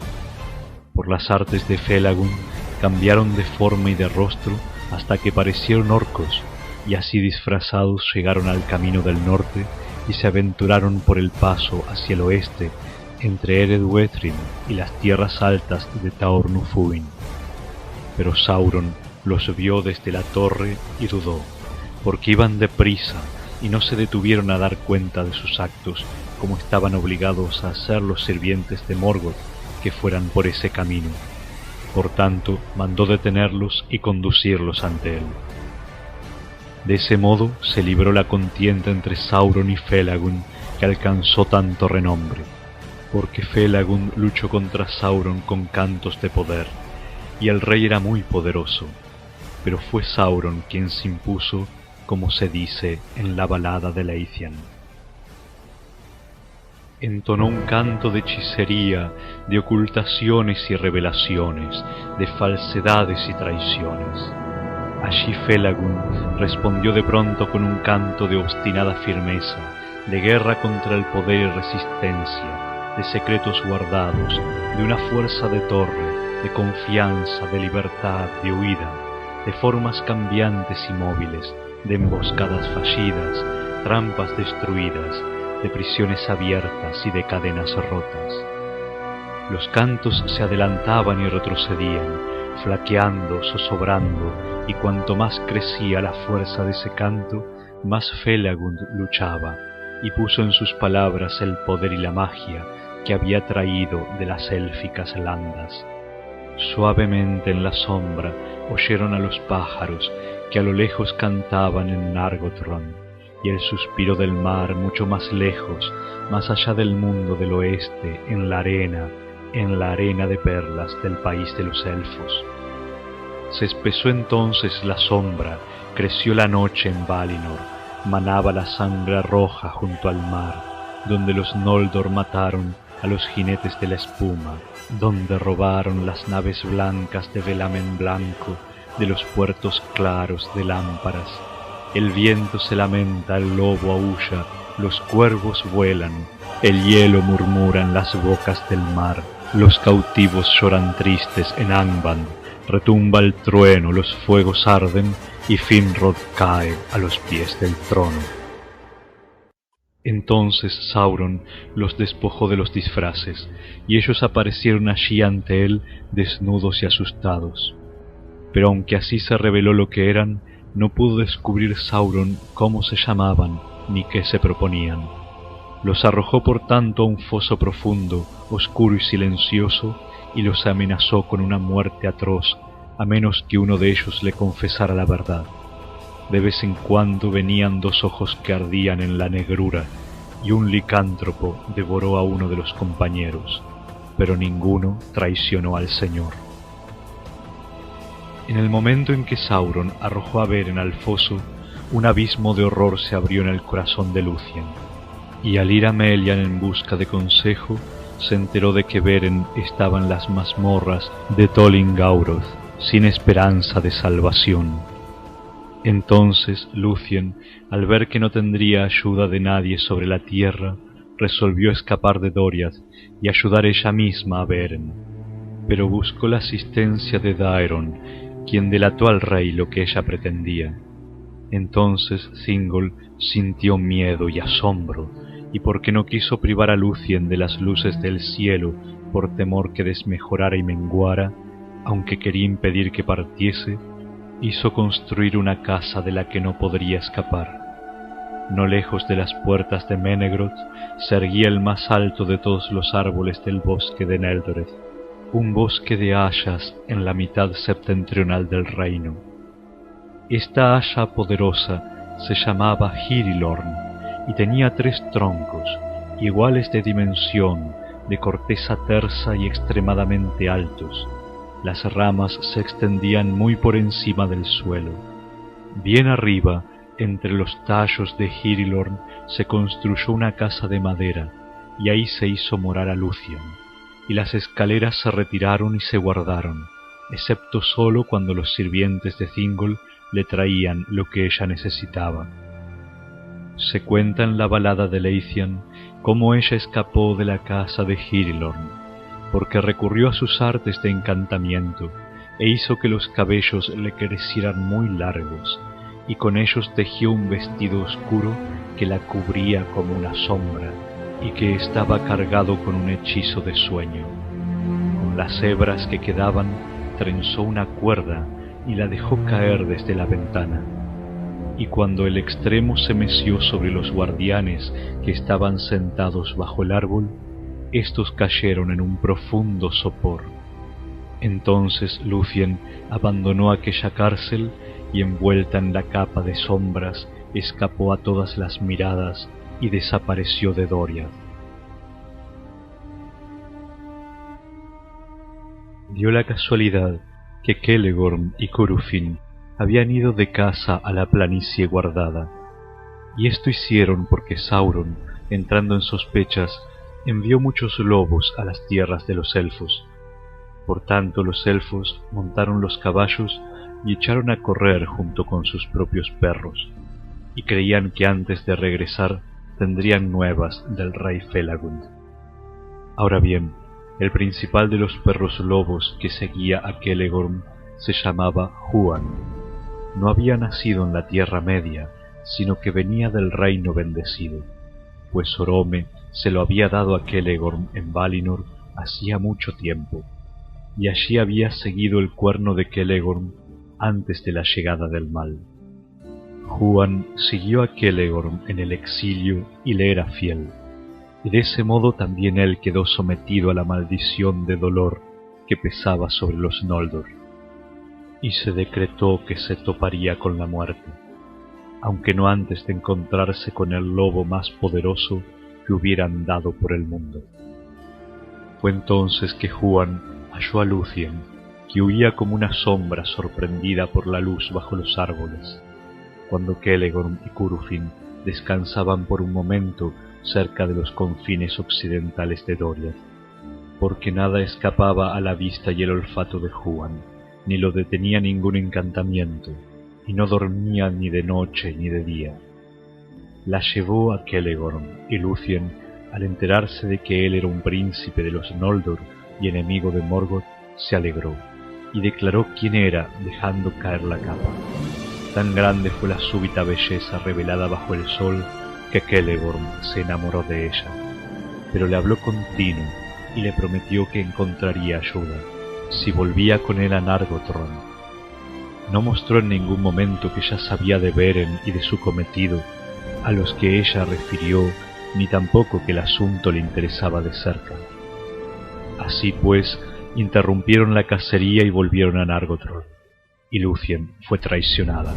Por las artes de Felagund cambiaron de forma y de rostro hasta que parecieron orcos, y así disfrazados llegaron al camino del norte y se aventuraron por el paso hacia el oeste entre Eredwetrin y las tierras altas de Taornufuin. Pero Sauron los vio desde la torre y dudó, porque iban deprisa y no se detuvieron a dar cuenta de sus actos como estaban obligados a hacer los sirvientes de Morgoth que fueran por ese camino. Por tanto, mandó detenerlos y conducirlos ante él. De ese modo se libró la contienda entre Sauron y Felagund, que alcanzó tanto renombre, porque Felagund luchó contra Sauron con cantos de poder, y el rey era muy poderoso, pero fue Sauron quien se impuso, como se dice en la balada de Leithian. Entonó un canto de hechicería, de ocultaciones y revelaciones, de falsedades y traiciones. Allí Felagund respondió de pronto con un canto de obstinada firmeza, de guerra contra el poder y resistencia, de secretos guardados, de una fuerza de torre, de confianza, de libertad, de huida, de formas cambiantes y móviles, de emboscadas fallidas, trampas destruidas, de prisiones abiertas y de cadenas rotas. Los cantos se adelantaban y retrocedían, flaqueando, zozobrando, y cuanto más crecía la fuerza de ese canto, más Felagund luchaba, y puso en sus palabras el poder y la magia que había traído de las élficas landas. Suavemente en la sombra oyeron a los pájaros que a lo lejos cantaban en Nargothrond, y el suspiro del mar mucho más lejos, más allá del mundo del oeste, en la arena de perlas del país de los elfos. Se espesó entonces la sombra, creció la noche en Valinor, manaba la sangre roja junto al mar, donde los Noldor mataron a los jinetes de la espuma, donde robaron las naves blancas de velamen blanco, de los puertos claros de lámparas. El viento se lamenta, el lobo aúlla, los cuervos vuelan, el hielo murmura en las bocas del mar, los cautivos lloran tristes en Angband, retumba el trueno, los fuegos arden y Finrod cae a los pies del trono. Entonces Sauron los despojó de los disfraces, y ellos aparecieron allí ante él desnudos y asustados. Pero aunque así se reveló lo que eran, no pudo descubrir Sauron cómo se llamaban ni qué se proponían. Los arrojó por tanto a un foso profundo, oscuro y silencioso, y los amenazó con una muerte atroz, a menos que uno de ellos le confesara la verdad. De vez en cuando venían dos ojos que ardían en la negrura, y un licántropo devoró a uno de los compañeros, pero ninguno traicionó al Señor. En el momento en que Sauron arrojó a Beren al foso, un abismo de horror se abrió en el corazón de Lúthien, y al ir a Melian en busca de consejo, se enteró de que Beren estaba en las mazmorras de Tolin Gauroth, sin esperanza de salvación. Entonces Lúthien, al ver que no tendría ayuda de nadie sobre la tierra, resolvió escapar de Doriath y ayudar ella misma a Beren. Pero buscó la asistencia de Daeron, quien delató al rey lo que ella pretendía. Entonces Thingol sintió miedo y asombro, y porque no quiso privar a Lúthien de las luces del cielo por temor que desmejorara y menguara, aunque quería impedir que partiese, hizo construir una casa de la que no podría escapar. No lejos de las puertas de Menegroth se erguía el más alto de todos los árboles del bosque de Neldoreth, un bosque de hayas en la mitad septentrional del reino. Esta haya poderosa se llamaba Hirilorn y tenía 3 troncos, iguales de dimensión, de corteza tersa y extremadamente altos. Las ramas se extendían muy por encima del suelo. Bien arriba, entre los tallos de Hirilorn, se construyó una casa de madera, y ahí se hizo morar a Lúthien, y las escaleras se retiraron y se guardaron, excepto solo cuando los sirvientes de Thingol le traían lo que ella necesitaba. Se cuenta en la balada de Leithian cómo ella escapó de la casa de Hirilorn, porque recurrió a sus artes de encantamiento e hizo que los cabellos le crecieran muy largos, y con ellos tejió un vestido oscuro que la cubría como una sombra y que estaba cargado con un hechizo de sueño. Con las hebras que quedaban trenzó una cuerda y la dejó caer desde la ventana, y cuando el extremo se meció sobre los guardianes que estaban sentados bajo el árbol, éstos cayeron en un profundo sopor. Entonces Lúthien abandonó aquella cárcel y, envuelta en la capa de sombras, escapó a todas las miradas y desapareció de Doriath. Dio la casualidad que Celegorm y Curufin habían ido de caza a la planicie guardada, y esto hicieron porque Sauron, entrando en sospechas, envió muchos lobos a las tierras de los elfos. Por tanto, los elfos montaron los caballos y echaron a correr junto con sus propios perros, y creían que antes de regresar tendrían nuevas del rey Felagund. Ahora bien, el principal de los perros lobos que seguía a Celegorm se llamaba Huan. No había nacido en la Tierra Media, sino que venía del reino bendecido, pues Orome se lo había dado a Celegorm en Valinor hacía mucho tiempo, y allí había seguido el cuerno de Celegorm antes de la llegada del mal. Huan siguió a Celegorm en el exilio y le era fiel, y de ese modo también él quedó sometido a la maldición de dolor que pesaba sobre los Noldor, y se decretó que se toparía con la muerte, aunque no antes de encontrarse con el lobo más poderoso que hubiera andado por el mundo. Fue entonces que Huan halló a Lúthien, que huía como una sombra sorprendida por la luz bajo los árboles, cuando Celegorm y Curufin descansaban por un momento cerca de los confines occidentales de Doriath, porque nada escapaba a la vista y el olfato de Huan, ni lo detenía ningún encantamiento, y no dormía ni de noche ni de día. La llevó a Celegorm, y Lúthien, al enterarse de que él era un príncipe de los Noldor y enemigo de Morgoth, se alegró, y declaró quién era, dejando caer la capa. Tan grande fue la súbita belleza revelada bajo el sol que Celegorm se enamoró de ella, pero le habló con tino y le prometió que encontraría ayuda si volvía con él a Nargothrond. No mostró en ningún momento que ya sabía de Beren y de su cometido, a los que ella refirió, ni tampoco que el asunto le interesaba de cerca. Así pues, interrumpieron la cacería y volvieron a Nargothrond, y Lúthien fue traicionada,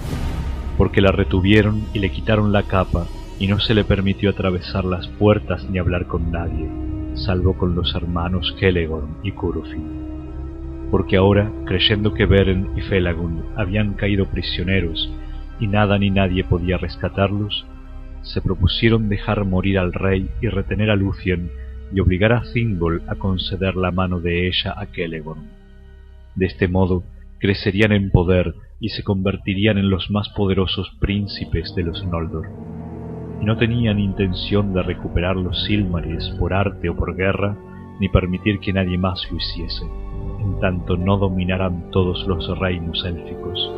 porque la retuvieron y le quitaron la capa, y no se le permitió atravesar las puertas ni hablar con nadie, salvo con los hermanos Celegorm y Curufin. Porque ahora, creyendo que Beren y Felagund habían caído prisioneros y nada ni nadie podía rescatarlos, se propusieron dejar morir al rey y retener a Lúthien y obligar a Thingol a conceder la mano de ella a Celegorm. De este modo, crecerían en poder y se convertirían en los más poderosos príncipes de los Noldor. Y no tenían intención de recuperar los Silmarils por arte o por guerra, ni permitir que nadie más lo hiciese, en tanto no dominaran todos los reinos élficos.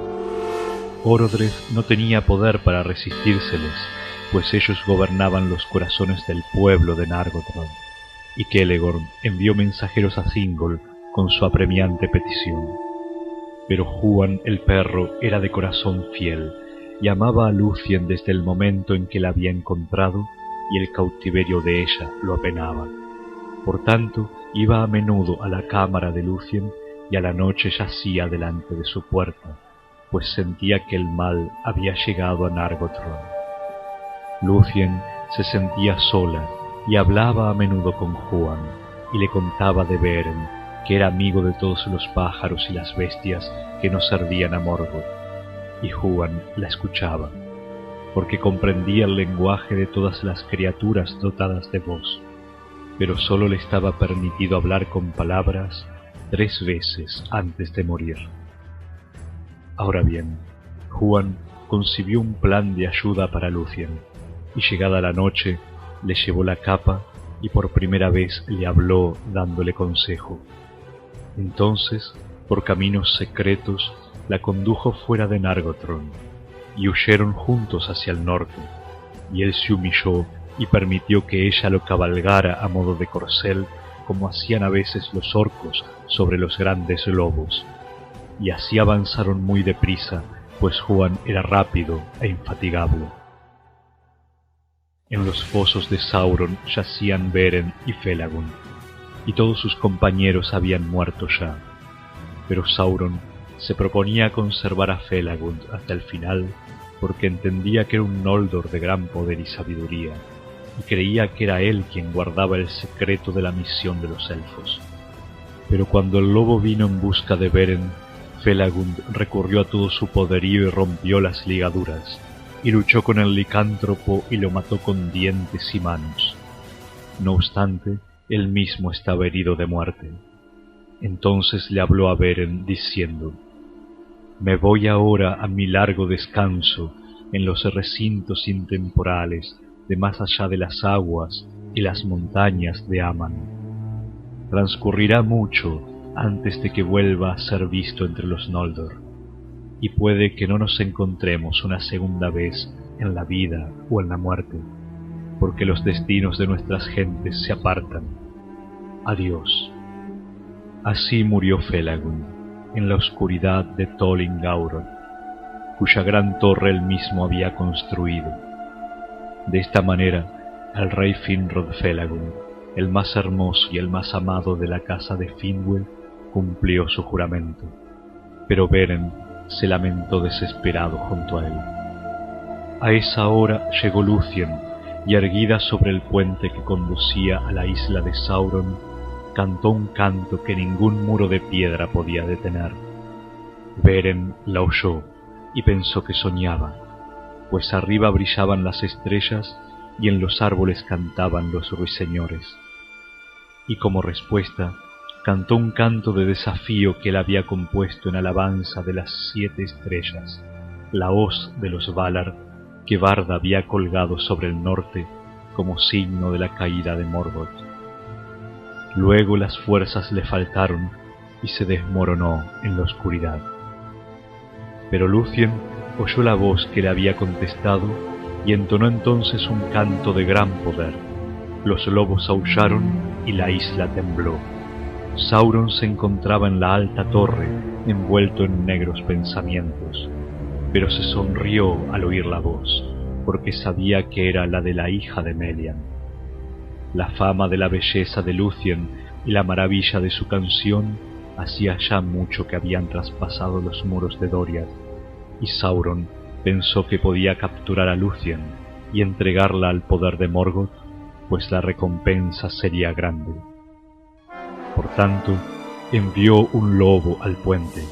Orodreth no tenía poder para resistírseles, pues ellos gobernaban los corazones del pueblo de Nargothrond, y Celegorm envió mensajeros a Thingol con su apremiante petición. Pero Huan el perro era de corazón fiel, y amaba a Lúthien desde el momento en que la había encontrado, y el cautiverio de ella lo apenaba. Por tanto, iba a menudo a la cámara de Lúthien, y a la noche yacía delante de su puerta, pues sentía que el mal había llegado a Nargothrond. Lúthien se sentía sola, y hablaba a menudo con Huan, y le contaba de Beren, que era amigo de todos los pájaros y las bestias que no servían a Morgoth, y Huan la escuchaba, porque comprendía el lenguaje de todas las criaturas dotadas de voz, pero sólo le estaba permitido hablar con palabras 3 veces antes de morir. Ahora bien, Huan concibió un plan de ayuda para Lúthien, y llegada la noche le llevó la capa y por primera vez le habló dándole consejo. Entonces, por caminos secretos, la condujo fuera de Nargothrond, y huyeron juntos hacia el norte, y él se humilló y permitió que ella lo cabalgara a modo de corcel, como hacían a veces los orcos sobre los grandes lobos. Y así avanzaron muy deprisa, pues Huan era rápido e infatigable. En los fosos de Sauron yacían Beren y Felagund, y todos sus compañeros habían muerto ya. Pero Sauron se proponía conservar a Felagund hasta el final, porque entendía que era un Noldor de gran poder y sabiduría, y creía que era él quien guardaba el secreto de la misión de los elfos. Pero cuando el lobo vino en busca de Beren, Felagund recurrió a todo su poderío y rompió las ligaduras, y luchó con el licántropo y lo mató con dientes y manos. No obstante, él mismo estaba herido de muerte. Entonces le habló a Beren diciendo: «Me voy ahora a mi largo descanso en los recintos intemporales de más allá de las aguas y las montañas de Aman. Transcurrirá mucho antes de que vuelva a ser visto entre los Noldor, y puede que no nos encontremos una segunda vez en la vida o en la muerte, porque los destinos de nuestras gentes se apartan. Adiós». Así murió Felagund en la oscuridad de Tol Ingaurod, cuya gran torre él mismo había construido. De esta manera, el rey Finrod Felagund, el más hermoso y el más amado de la casa de Finwë, cumplió su juramento. Pero Beren se lamentó desesperado junto a él. A esa hora llegó Lúthien, y erguida sobre el puente que conducía a la isla de Sauron, cantó un canto que ningún muro de piedra podía detener. Beren la oyó y pensó que soñaba, pues arriba brillaban las estrellas y en los árboles cantaban los ruiseñores. Y como respuesta, cantó un canto de desafío que él había compuesto en alabanza de las 7 estrellas, la hoz de los Valar que Barda había colgado sobre el norte como signo de la caída de Morgoth. Luego las fuerzas le faltaron y se desmoronó en la oscuridad. Pero Lúthien oyó la voz que le había contestado y entonó entonces un canto de gran poder. Los lobos aullaron y la isla tembló. Sauron se encontraba en la alta torre, envuelto en negros pensamientos, pero se sonrió al oír la voz, porque sabía que era la de la hija de Melian. La fama de la belleza de Lúthien y la maravilla de su canción hacía ya mucho que habían traspasado los muros de Doriath, y Sauron pensó que podía capturar a Lúthien y entregarla al poder de Morgoth, pues la recompensa sería grande. Por tanto, envió un lobo al puente,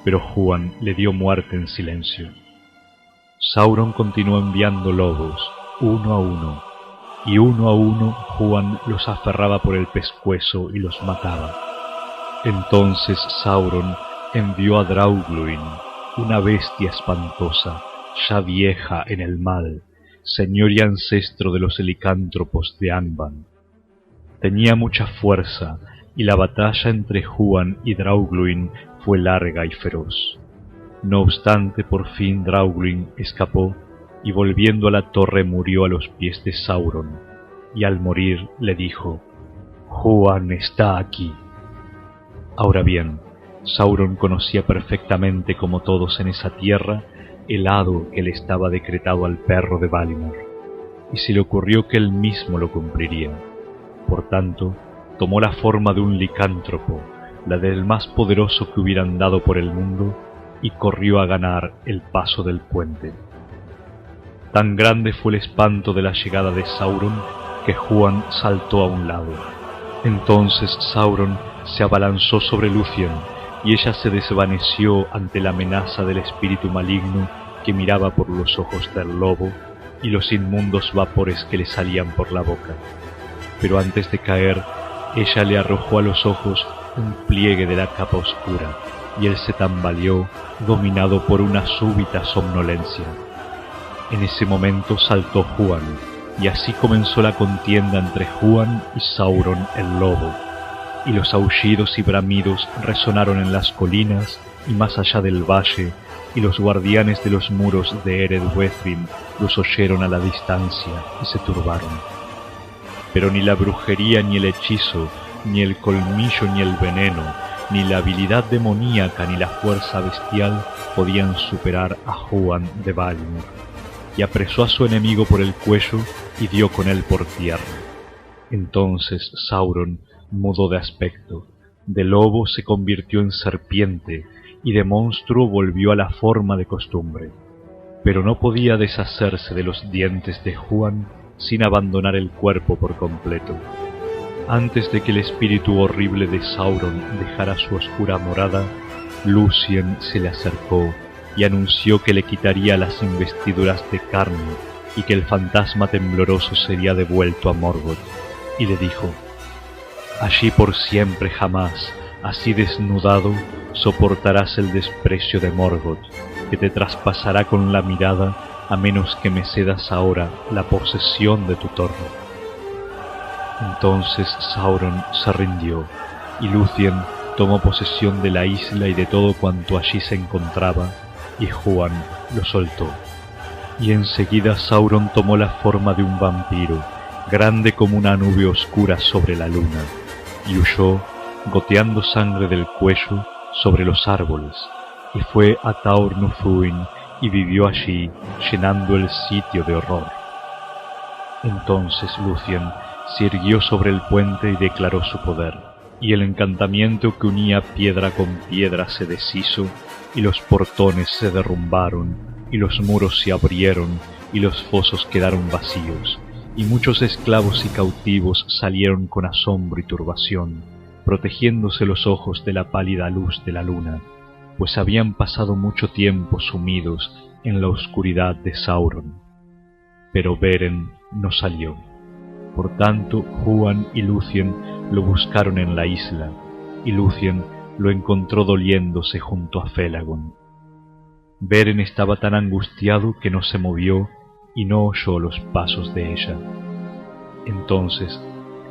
pero Huan le dio muerte en silencio. Sauron continuó enviando lobos, uno a uno, y uno a uno Huan los aferraba por el pescuezo y los mataba. Entonces Sauron envió a Draugluin, una bestia espantosa, ya vieja en el mal, señor y ancestro de los licántropos de Angband. Tenía mucha fuerza, y la batalla entre Huan y Draugluin fue larga y feroz. No obstante, por fin Draugluin escapó, y volviendo a la torre murió a los pies de Sauron, y al morir le dijo: «Huan está aquí». Ahora bien, Sauron conocía perfectamente, como todos en esa tierra, el hado que le estaba decretado al perro de Valinor, y se le ocurrió que él mismo lo cumpliría. Por tanto, tomó la forma de un licántropo, la del más poderoso que hubieran dado por el mundo, y corrió a ganar el paso del puente. Tan grande fue el espanto de la llegada de Sauron que Huan saltó a un lado. Entonces Sauron se abalanzó sobre Lúthien, y ella se desvaneció ante la amenaza del espíritu maligno que miraba por los ojos del lobo y los inmundos vapores que le salían por la boca. Pero antes de caer, ella le arrojó a los ojos un pliegue de la capa oscura, y él se tambaleó, dominado por una súbita somnolencia. En ese momento saltó Huan, y así comenzó la contienda entre Huan y Sauron el Lobo, y los aullidos y bramidos resonaron en las colinas y más allá del valle, y los guardianes de los muros de Eredwethin los oyeron a la distancia y se turbaron. Pero ni la brujería ni el hechizo, ni el colmillo ni el veneno, ni la habilidad demoníaca ni la fuerza bestial podían superar a Huan de Valinor, y apresó a su enemigo por el cuello y dio con él por tierra. Entonces Sauron mudó de aspecto, de lobo se convirtió en serpiente, y de monstruo volvió a la forma de costumbre, pero no podía deshacerse de los dientes de Huan sin abandonar el cuerpo por completo. Antes de que el espíritu horrible de Sauron dejara su oscura morada, Lúthien se le acercó y anunció que le quitaría las investiduras de carne y que el fantasma tembloroso sería devuelto a Morgoth, y le dijo: «Allí por siempre jamás, así desnudado, soportarás el desprecio de Morgoth, que te traspasará con la mirada a menos que me cedas ahora la posesión de tu torre». Entonces Sauron se rindió, y Lúthien tomó posesión de la isla y de todo cuanto allí se encontraba, y Huan lo soltó. Y enseguida Sauron tomó la forma de un vampiro, grande como una nube oscura sobre la luna, y huyó, goteando sangre del cuello, sobre los árboles, y fue a Taur Nuthuin y vivió allí, llenando el sitio de horror. Entonces Lúthien se irguió sobre el puente y declaró su poder, y el encantamiento que unía piedra con piedra se deshizo, y los portones se derrumbaron, y los muros se abrieron, y los fosos quedaron vacíos, y muchos esclavos y cautivos salieron con asombro y turbación, protegiéndose los ojos de la pálida luz de la luna, pues habían pasado mucho tiempo sumidos en la oscuridad de Sauron. Pero Beren no salió. Por tanto, Huan y Lúthien lo buscaron en la isla, y Lúthien lo encontró doliéndose junto a Felagund. Beren estaba tan angustiado que no se movió y no oyó los pasos de ella. Entonces,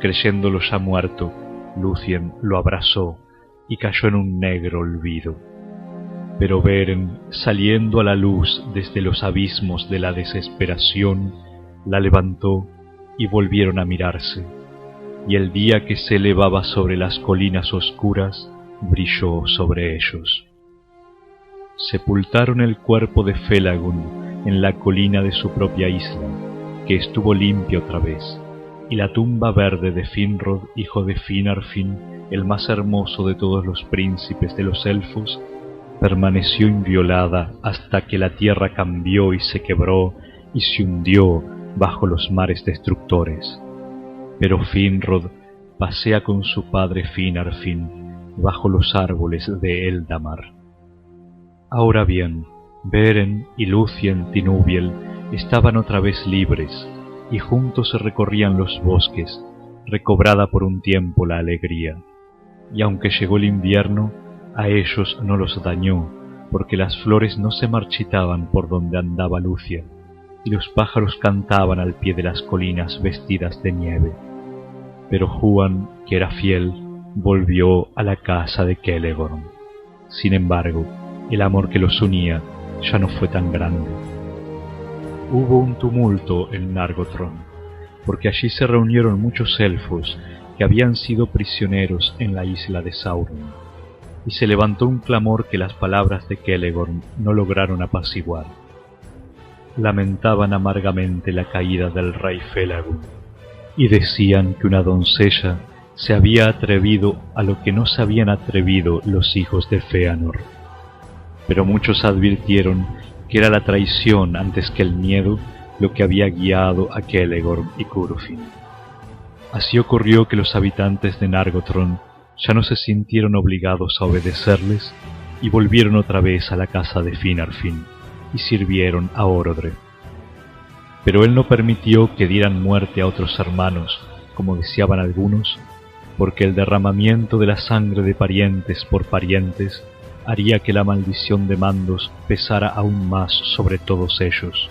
creyéndolo ya muerto, Lúthien lo abrazó y cayó en un negro olvido. Pero Beren, saliendo a la luz desde los abismos de la desesperación, la levantó y volvieron a mirarse, y el día que se elevaba sobre las colinas oscuras brilló sobre ellos. Sepultaron el cuerpo de Felagund en la colina de su propia isla, que estuvo limpia otra vez, y la tumba verde de Finrod, hijo de Finarfin, el más hermoso de todos los príncipes de los elfos, permaneció inviolada hasta que la tierra cambió y se quebró y se hundió bajo los mares destructores. Pero Finrod pasea con su padre Finarfin bajo los árboles de Eldamar. Ahora bien, Beren y Lúthien Tinubiel estaban otra vez libres, y juntos se recorrían los bosques, recobrada por un tiempo la alegría. Y aunque llegó el invierno, a ellos no los dañó, porque las flores no se marchitaban por donde andaba Lúthien, y los pájaros cantaban al pie de las colinas vestidas de nieve. Pero Huan, que era fiel, volvió a la casa de Celegorm. Sin embargo, el amor que los unía ya no fue tan grande. Hubo un tumulto en Nargothrond, porque allí se reunieron muchos elfos que habían sido prisioneros en la isla de Sauron, y se levantó un clamor que las palabras de Celegorm no lograron apaciguar. Lamentaban amargamente la caída del rey Felagund, y decían que una doncella se había atrevido a lo que no se habían atrevido los hijos de Fëanor. Pero muchos advirtieron que era la traición antes que el miedo lo que había guiado a Celegorm y Curufin. Así ocurrió que los habitantes de Nargothrond ya no se sintieron obligados a obedecerles y volvieron otra vez a la casa de Finarfin y sirvieron a Orodre. Pero él no permitió que dieran muerte a otros hermanos, como deseaban algunos, porque el derramamiento de la sangre de parientes por parientes haría que la maldición de Mandos pesara aún más sobre todos ellos.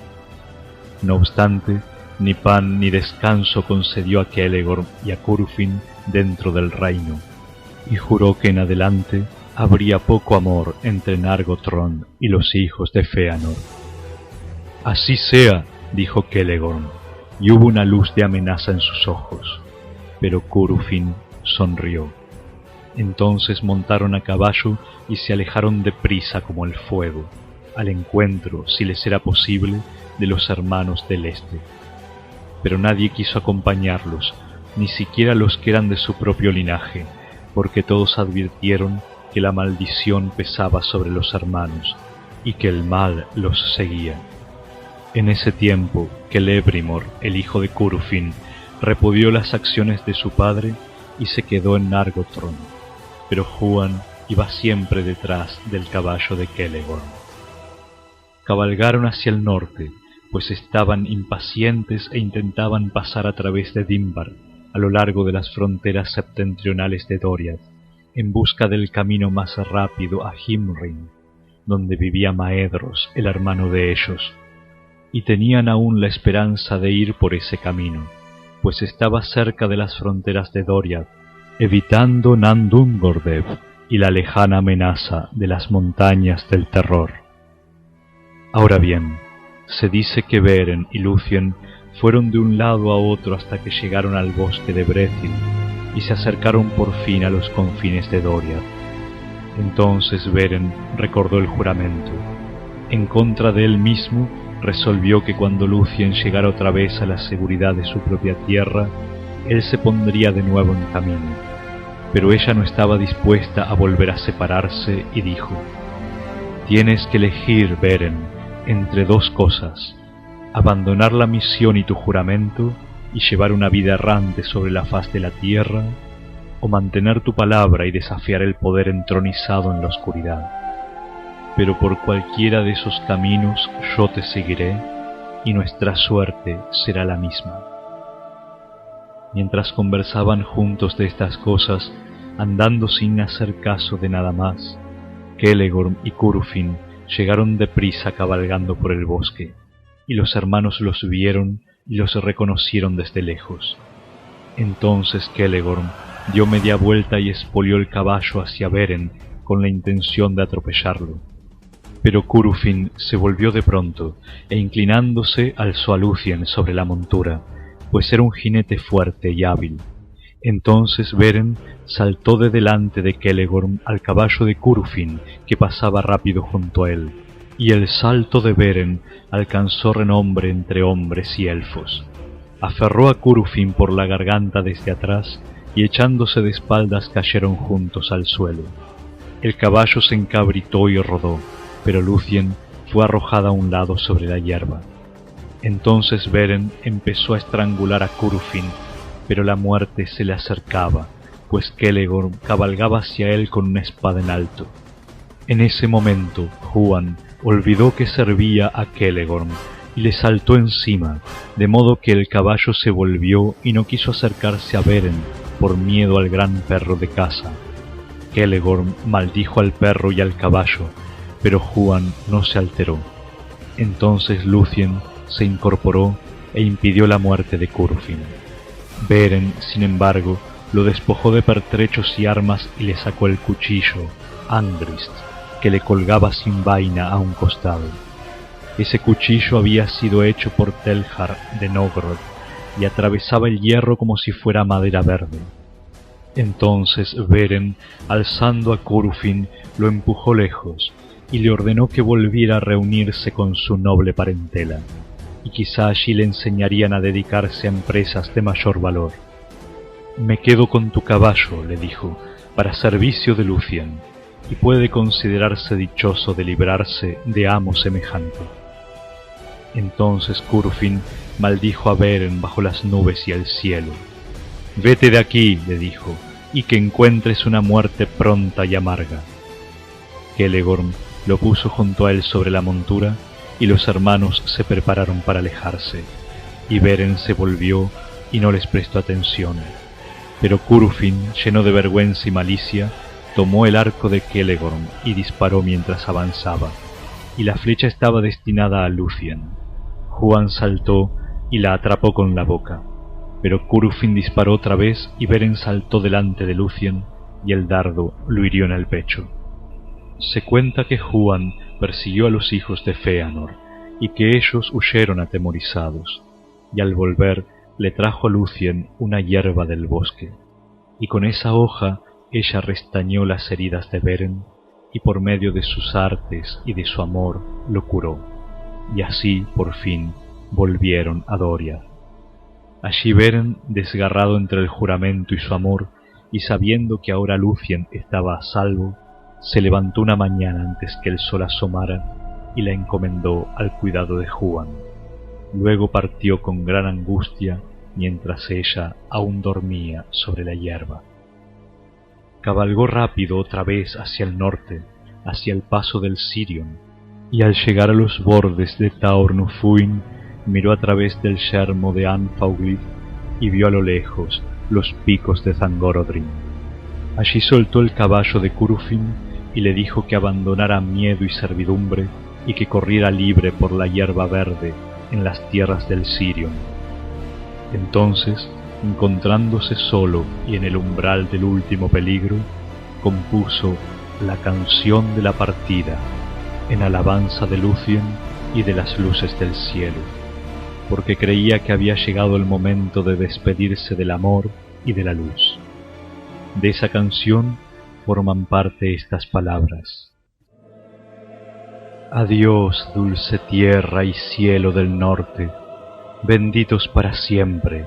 No obstante, ni pan ni descanso concedió a Celegorm y a Curufin dentro del reino, y juró que en adelante habría poco amor entre Nargothrond y los hijos de Fëanor. «Así sea», dijo Celegorm, y hubo una luz de amenaza en sus ojos, pero Curufin sonrió. Entonces montaron a caballo y se alejaron deprisa como el fuego, al encuentro, si les era posible, de los hermanos del Este. Pero nadie quiso acompañarlos, ni siquiera los que eran de su propio linaje, porque todos advirtieron que la maldición pesaba sobre los hermanos, y que el mal los seguía. En ese tiempo, Celebrimor, el hijo de Curufin, repudió las acciones de su padre y se quedó en Nargothrond, pero Huan iba siempre detrás del caballo de Celegorm. Cabalgaron hacia el norte, pues estaban impacientes e intentaban pasar a través de Dimbar, a lo largo de las fronteras septentrionales de Doriath, en busca del camino más rápido a Himrim, donde vivía Maedhros, el hermano de ellos, y tenían aún la esperanza de ir por ese camino, pues estaba cerca de las fronteras de Doriath, evitando Nandungordev y la lejana amenaza de las montañas del terror. Ahora bien, se dice que Beren y Lúthien fueron de un lado a otro hasta que llegaron al bosque de Brethil y se acercaron por fin a los confines de Doriath. Entonces Beren recordó el juramento. En contra de él mismo, resolvió que cuando Lúthien llegara otra vez a la seguridad de su propia tierra, él se pondría de nuevo en camino. Pero ella no estaba dispuesta a volver a separarse y dijo: «Tienes que elegir, Beren, entre dos cosas: abandonar la misión y tu juramento y llevar una vida errante sobre la faz de la tierra, o mantener tu palabra y desafiar el poder entronizado en la oscuridad. Pero por cualquiera de esos caminos yo te seguiré, y nuestra suerte será la misma». Mientras conversaban juntos de estas cosas, andando sin hacer caso de nada más, Celegorm y Curufin llegaron deprisa cabalgando por el bosque, y los hermanos los vieron y los reconocieron desde lejos. Entonces Celegorm dio media vuelta y espolió el caballo hacia Beren con la intención de atropellarlo. Pero Curufin se volvió de pronto e inclinándose alzó a Lúthien sobre la montura, pues era un jinete fuerte y hábil. Entonces Beren saltó de delante de Celegorm al caballo de Curufin, que pasaba rápido junto a él, y el salto de Beren alcanzó renombre entre hombres y elfos. Aferró a Curufin por la garganta desde atrás, y echándose de espaldas cayeron juntos al suelo. El caballo se encabritó y rodó, pero Lúthien fue arrojada a un lado sobre la hierba. Entonces Beren empezó a estrangular a Curufin, pero la muerte se le acercaba, pues Celegorm cabalgaba hacia él con una espada en alto. En ese momento, Huan olvidó que servía a Celegorm y le saltó encima, de modo que el caballo se volvió y no quiso acercarse a Beren por miedo al gran perro de caza. Celegorm maldijo al perro y al caballo, pero Huan no se alteró. Entonces Lúthien se incorporó e impidió la muerte de Curufin. Beren, sin embargo, lo despojó de pertrechos y armas y le sacó el cuchillo, Angrist, que le colgaba sin vaina a un costado. Ese cuchillo había sido hecho por Telhar de Nogrod y atravesaba el hierro como si fuera madera verde. Entonces Beren, alzando a Curufin, lo empujó lejos y le ordenó que volviera a reunirse con su noble parentela, y quizá allí le enseñarían a dedicarse a empresas de mayor valor. «Me quedo con tu caballo», le dijo, «para servicio de Lúthien, y puede considerarse dichoso de librarse de amo semejante». Entonces Curufin maldijo a Beren bajo las nubes y el cielo. «Vete de aquí», le dijo, «y que encuentres una muerte pronta y amarga». Celegorm lo puso junto a él sobre la montura, y los hermanos se prepararon para alejarse, y Beren se volvió y no les prestó atención. Pero Curufin, lleno de vergüenza y malicia, tomó el arco de Celegorm y disparó mientras avanzaba, y la flecha estaba destinada a Lúthien. Huan saltó y la atrapó con la boca. Pero Curufin disparó otra vez y Beren saltó delante de Lúthien y el dardo lo hirió en el pecho. Se cuenta que Huan persiguió a los hijos de Fëanor y que ellos huyeron atemorizados, y al volver le trajo a Lúthien una hierba del bosque, y con esa hoja ella restañó las heridas de Beren y por medio de sus artes y de su amor lo curó, y así por fin volvieron a Doriath. Allí Beren, desgarrado entre el juramento y su amor, y sabiendo que ahora Lúthien estaba a salvo, se levantó una mañana antes que el sol asomara y la encomendó al cuidado de Huan. Luego partió con gran angustia mientras ella aún dormía sobre la hierba. Cabalgó rápido otra vez hacia el norte, hacia el paso del Sirion, y al llegar a los bordes de Taor Nufuin miró a través del yermo de Anfauglith y vio a lo lejos los picos de Zangorodrim. Allí soltó el caballo de Curufin y le dijo que abandonara miedo y servidumbre y que corriera libre por la hierba verde en las tierras del Sirion. Entonces, encontrándose solo y en el umbral del último peligro, compuso la canción de la partida en alabanza de Lúthien y de las luces del cielo, porque creía que había llegado el momento de despedirse del amor y de la luz. De esa canción forman parte estas palabras: Adiós, dulce tierra y cielo del norte, benditos para siempre,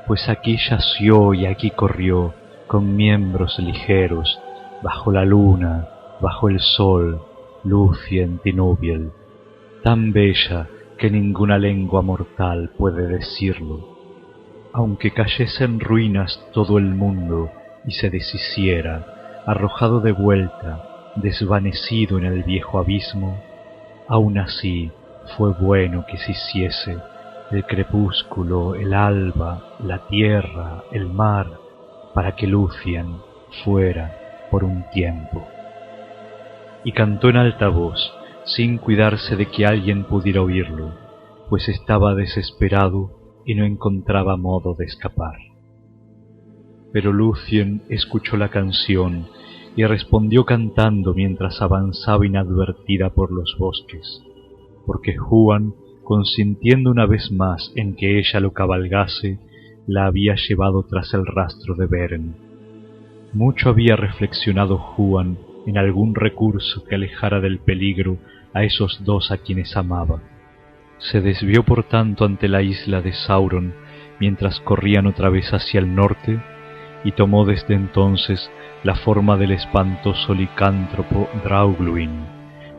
pues aquí yació y aquí corrió, con miembros ligeros, bajo la luna, bajo el sol, Lúthien Tinubiel, tan bella que ninguna lengua mortal puede decirlo. Aunque cayese en ruinas todo el mundo y se deshiciera, arrojado de vuelta, desvanecido en el viejo abismo, aun así fue bueno que se hiciese el crepúsculo, el alba, la tierra, el mar, para que Lúthien fuera por un tiempo. Y cantó en alta voz, sin cuidarse de que alguien pudiera oírlo, pues estaba desesperado y no encontraba modo de escapar. Pero Lúthien escuchó la canción y respondió cantando mientras avanzaba inadvertida por los bosques, porque Huan, consintiendo una vez más en que ella lo cabalgase, la había llevado tras el rastro de Beren. Mucho había reflexionado Huan en algún recurso que alejara del peligro a esos dos a quienes amaba. Se desvió por tanto ante la isla de Sauron mientras corrían otra vez hacia el norte, y tomó desde entonces la forma del espantoso licántropo Draugluin,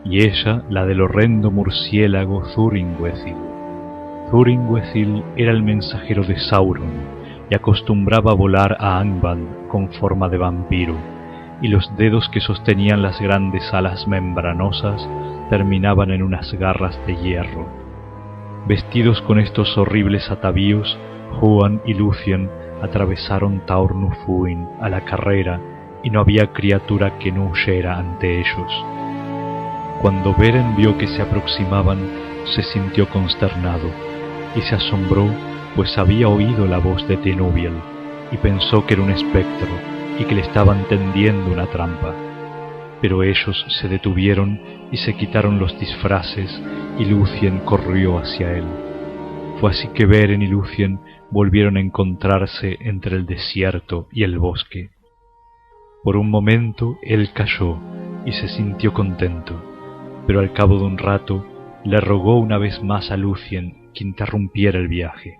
y ella la del horrendo murciélago Thuringwethil. Thuringwethil era el mensajero de Sauron y acostumbraba a volar a Angband con forma de vampiro, y los dedos que sostenían las grandes alas membranosas terminaban en unas garras de hierro. Vestidos con estos horribles atavíos, Huan y Lúthien atravesaron Taor Nufuin a la carrera, y no había criatura que no huyera ante ellos. Cuando Beren vio que se aproximaban, se sintió consternado, y se asombró, pues había oído la voz de Tinubiel, y pensó que era un espectro, y que le estaban tendiendo una trampa. Pero ellos se detuvieron y se quitaron los disfraces, y Lúthien corrió hacia él. Fue así que Beren y Lúthien volvieron a encontrarse entre el desierto y el bosque. Por un momento él cayó y se sintió contento, pero al cabo de un rato le rogó una vez más a Lúthien que interrumpiera el viaje.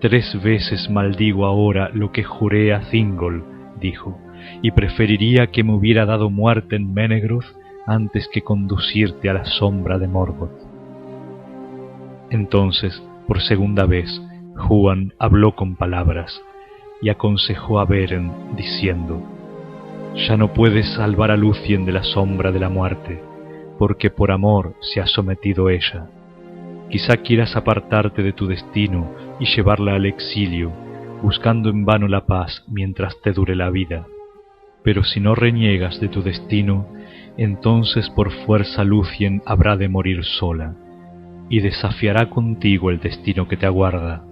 3 veces maldigo ahora lo que juré a Thingol, dijo, y preferiría que me hubiera dado muerte en Menegroth antes que conducirte a la sombra de Morgoth. Entonces, por segunda vez, Huan habló con palabras y aconsejó a Beren, diciendo: Ya no puedes salvar a Lúthien de la sombra de la muerte, porque por amor se ha sometido ella. Quizá quieras apartarte de tu destino y llevarla al exilio, buscando en vano la paz mientras te dure la vida. Pero si no reniegas de tu destino, entonces por fuerza Lúthien habrá de morir sola. y desafiará contigo el destino que te aguarda,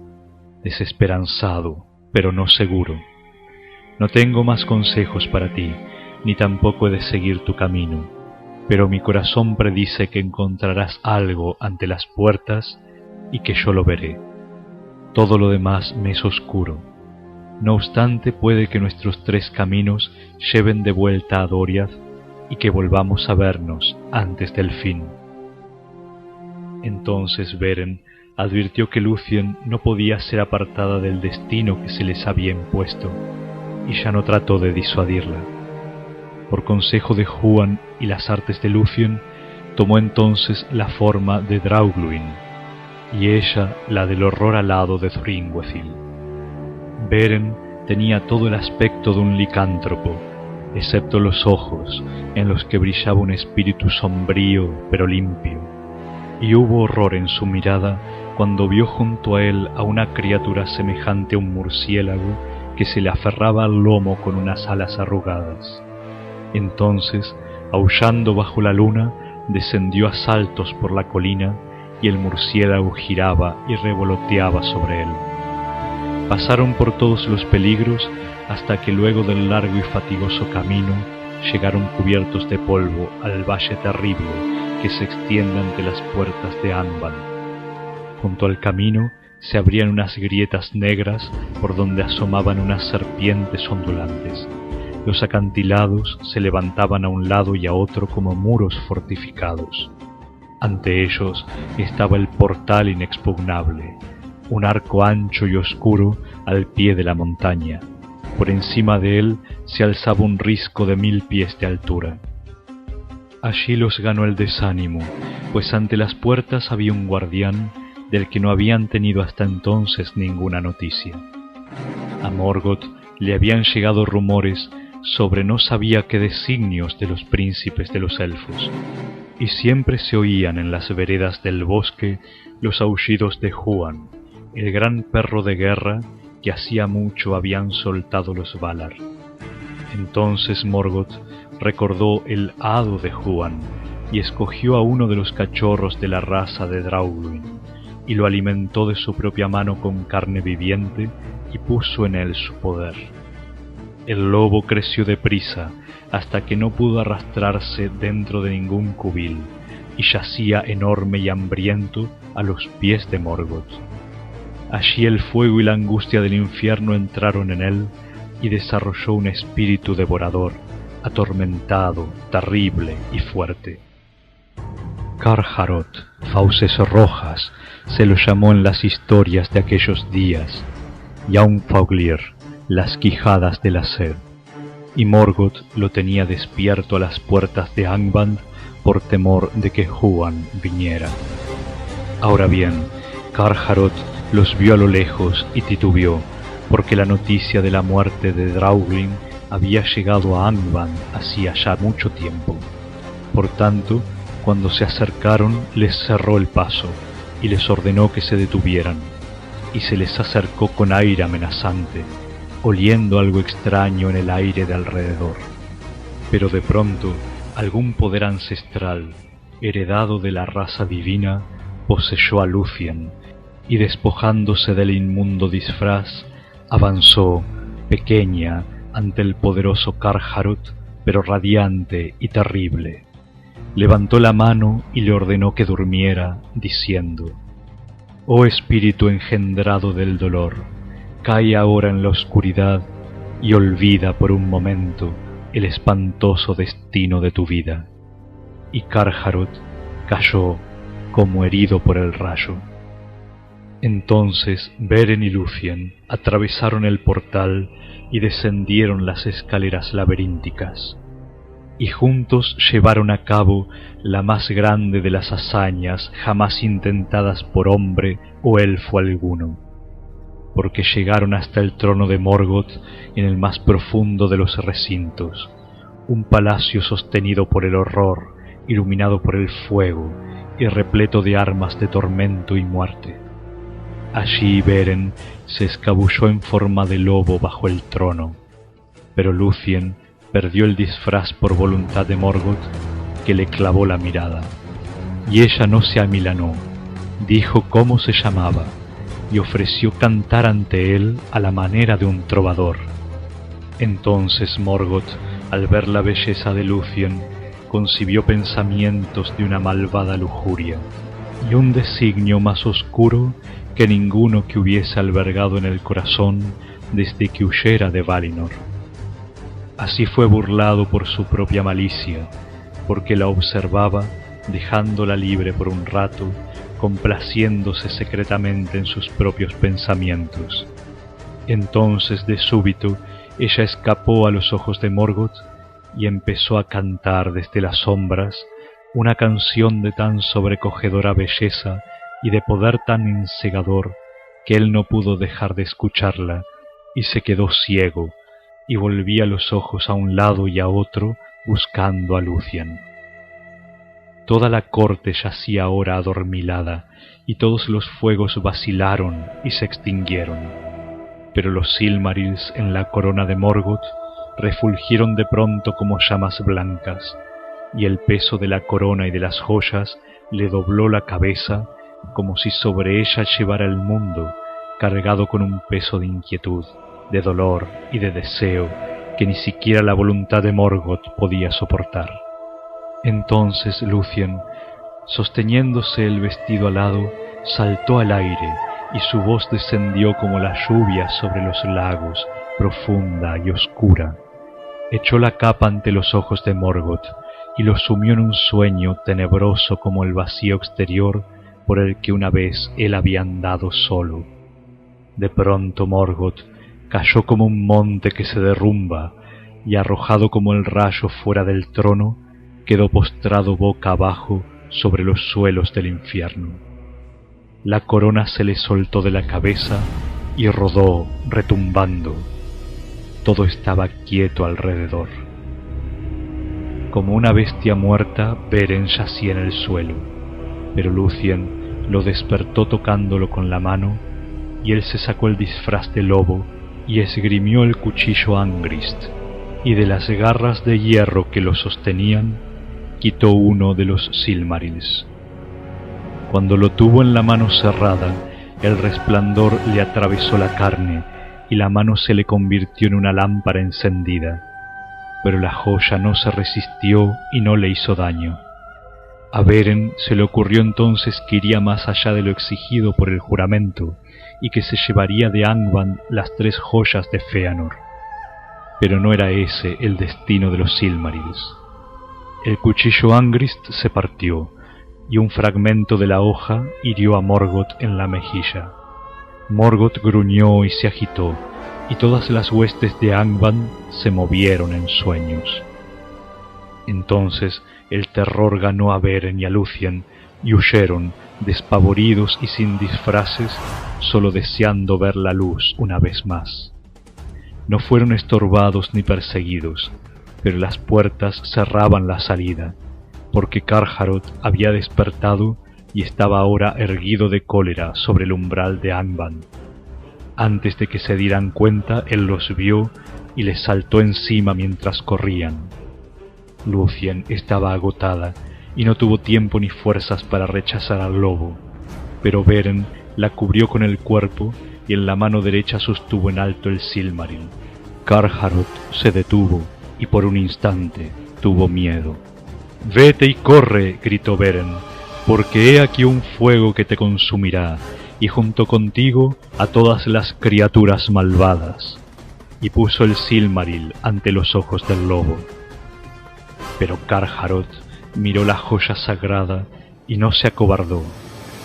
desesperanzado, pero no seguro. No tengo más consejos para ti, ni tampoco he de seguir tu camino, pero mi corazón predice que encontrarás algo ante las puertas y que yo lo veré. Todo lo demás me es oscuro. No obstante, puede que nuestros tres caminos lleven de vuelta a Doriath y que volvamos a vernos antes del fin. Entonces Beren advirtió que Lúthien no podía ser apartada del destino que se les había impuesto, y ya no trató de disuadirla. Por consejo de Huan y las artes de Lúthien, tomó entonces la forma de Draugluin, y ella la del horror alado de Thringwethil. Beren tenía todo el aspecto de un licántropo, excepto los ojos, en los que brillaba un espíritu sombrío pero limpio, y hubo horror en su mirada cuando vio junto a él a una criatura semejante a un murciélago que se le aferraba al lomo con unas alas arrugadas. Entonces, aullando bajo la luna, descendió a saltos por la colina, y el murciélago giraba y revoloteaba sobre él. Pasaron por todos los peligros hasta que luego del largo y fatigoso camino llegaron cubiertos de polvo al valle terrible que se extiende ante las puertas de Angband. Junto al camino se abrían unas grietas negras por donde asomaban unas serpientes ondulantes. Los acantilados se levantaban a un lado y a otro como muros fortificados. Ante ellos estaba el portal inexpugnable, un arco ancho y oscuro al pie de la montaña. Por encima de él se alzaba un risco de 1000 pies de altura. Allí los ganó el desánimo, pues ante las puertas había un guardián del que no habían tenido hasta entonces ninguna noticia. A Morgoth le habían llegado rumores sobre no sabía qué designios de los príncipes de los elfos, y siempre se oían en las veredas del bosque los aullidos de Huan, el gran perro de guerra que hacía mucho habían soltado los Valar. Entonces Morgoth recordó el hado de Huan y escogió a uno de los cachorros de la raza de Draugluin y lo alimentó de su propia mano con carne viviente y puso en él su poder. El lobo creció deprisa hasta que no pudo arrastrarse dentro de ningún cubil y yacía enorme y hambriento a los pies de Morgoth. Allí el fuego y la angustia del infierno entraron en él y desarrolló un espíritu devorador, atormentado, terrible y fuerte. Carcharoth, fauces rojas, se lo llamó en las historias de aquellos días, y Aunfaglir, las quijadas de la sed, y Morgoth lo tenía despierto a las puertas de Angband por temor de que Huan viniera. Ahora bien, Carcharoth los vio a lo lejos y titubeó, porque la noticia de la muerte de Draugluin había llegado a Angband hacía ya mucho tiempo. Por tanto, cuando se acercaron les cerró el paso y les ordenó que se detuvieran, y se les acercó con aire amenazante, oliendo algo extraño en el aire de alrededor. Pero de pronto algún poder ancestral, heredado de la raza divina, poseyó a Lúthien, y despojándose del inmundo disfraz, avanzó, pequeña, ante el poderoso Carcharoth, pero radiante y terrible. Levantó la mano y le ordenó que durmiera, diciendo: «Oh espíritu engendrado del dolor, cae ahora en la oscuridad y olvida por un momento el espantoso destino de tu vida». Y Carcharoth cayó como herido por el rayo. Entonces Beren y Lúthien atravesaron el portal y descendieron las escaleras laberínticas, y juntos llevaron a cabo la más grande de las hazañas jamás intentadas por hombre o elfo alguno, porque llegaron hasta el trono de Morgoth en el más profundo de los recintos, un palacio sostenido por el horror, iluminado por el fuego y repleto de armas de tormento y muerte. Allí Beren se escabulló en forma de lobo bajo el trono, pero Lúthien perdió el disfraz por voluntad de Morgoth, que le clavó la mirada, y ella no se amilanó, dijo cómo se llamaba y ofreció cantar ante él a la manera de un trovador. Entonces Morgoth, al ver la belleza de Lúthien, concibió pensamientos de una malvada lujuria y un designio más oscuro que ninguno que hubiese albergado en el corazón desde que huyera de Valinor. Así fue burlado por su propia malicia, porque la observaba, dejándola libre por un rato, complaciéndose secretamente en sus propios pensamientos. Entonces, de súbito, ella escapó a los ojos de Morgoth y empezó a cantar desde las sombras una canción de tan sobrecogedora belleza y de poder tan encegador que él no pudo dejar de escucharla y se quedó ciego y volvía los ojos a un lado y a otro buscando a Lúthien. Toda la corte yacía ahora adormilada y todos los fuegos vacilaron y se extinguieron, pero los Silmarils en la corona de Morgoth refulgieron de pronto como llamas blancas, y el peso de la corona y de las joyas le dobló la cabeza como si sobre ella llevara el mundo, cargado con un peso de inquietud, de dolor y de deseo que ni siquiera la voluntad de Morgoth podía soportar. Entonces Lúthien, sosteniéndose el vestido alado, saltó al aire y su voz descendió como la lluvia sobre los lagos, profunda y oscura. Echó la capa ante los ojos de Morgoth y lo sumió en un sueño tenebroso como el vacío exterior por el que una vez él había andado solo. De pronto Morgoth cayó como un monte que se derrumba y arrojado como el rayo fuera del trono, quedó postrado boca abajo sobre los suelos del infierno. La corona se le soltó de la cabeza y rodó retumbando. Todo estaba quieto alrededor. Como una bestia muerta, Beren yacía en el suelo, pero Lúthien lo despertó tocándolo con la mano, y él se sacó el disfraz de lobo y esgrimió el cuchillo Angrist, y de las garras de hierro que lo sostenían, quitó uno de los Silmarils. Cuando lo tuvo en la mano cerrada, el resplandor le atravesó la carne y la mano se le convirtió en una lámpara encendida, pero la joya no se resistió y no le hizo daño. A Beren se le ocurrió entonces que iría más allá de lo exigido por el juramento y que se llevaría de Angband las 3 joyas de Fëanor. Pero no era ese el destino de los Silmarils. El cuchillo Angrist se partió, y un fragmento de la hoja hirió a Morgoth en la mejilla. Morgoth gruñó y se agitó, y todas las huestes de Angband se movieron en sueños. Entonces el terror ganó a Beren y a Lúthien, y huyeron, despavoridos y sin disfraces, solo deseando ver la luz una vez más. No fueron estorbados ni perseguidos, pero las puertas cerraban la salida, porque Carcharoth había despertado y estaba ahora erguido de cólera sobre el umbral de Angband. Antes de que se dieran cuenta, él los vio y les saltó encima mientras corrían. Lúthien estaba agotada y no tuvo tiempo ni fuerzas para rechazar al lobo, pero Beren la cubrió con el cuerpo y en la mano derecha sostuvo en alto el Silmaril. Carcharoth se detuvo y por un instante tuvo miedo. «Vete y corre», gritó Beren, «porque he aquí un fuego que te consumirá, y junto contigo a todas las criaturas malvadas». Y puso el Silmaril ante los ojos del lobo. Pero Carcharoth miró la joya sagrada y no se acobardó,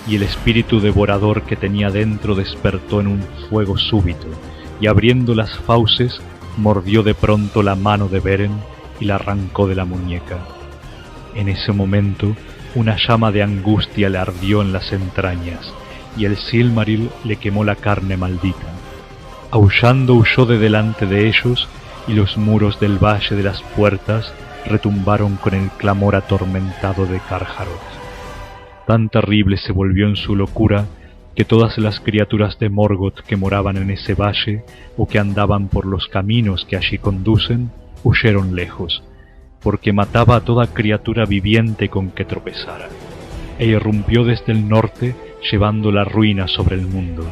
y el espíritu devorador que tenía dentro despertó en un fuego súbito, y abriendo las fauces, mordió de pronto la mano de Beren y la arrancó de la muñeca. En ese momento, una llama de angustia le ardió en las entrañas, y el Silmaril le quemó la carne maldita. Aullando huyó de delante de ellos, y los muros del Valle de las Puertas retumbaron con el clamor atormentado de Carcharoth. Tan terrible se volvió en su locura, que todas las criaturas de Morgoth que moraban en ese valle, o que andaban por los caminos que allí conducen, huyeron lejos, porque mataba a toda criatura viviente con que tropezara, e irrumpió desde el norte, llevando la ruina sobre el mundo.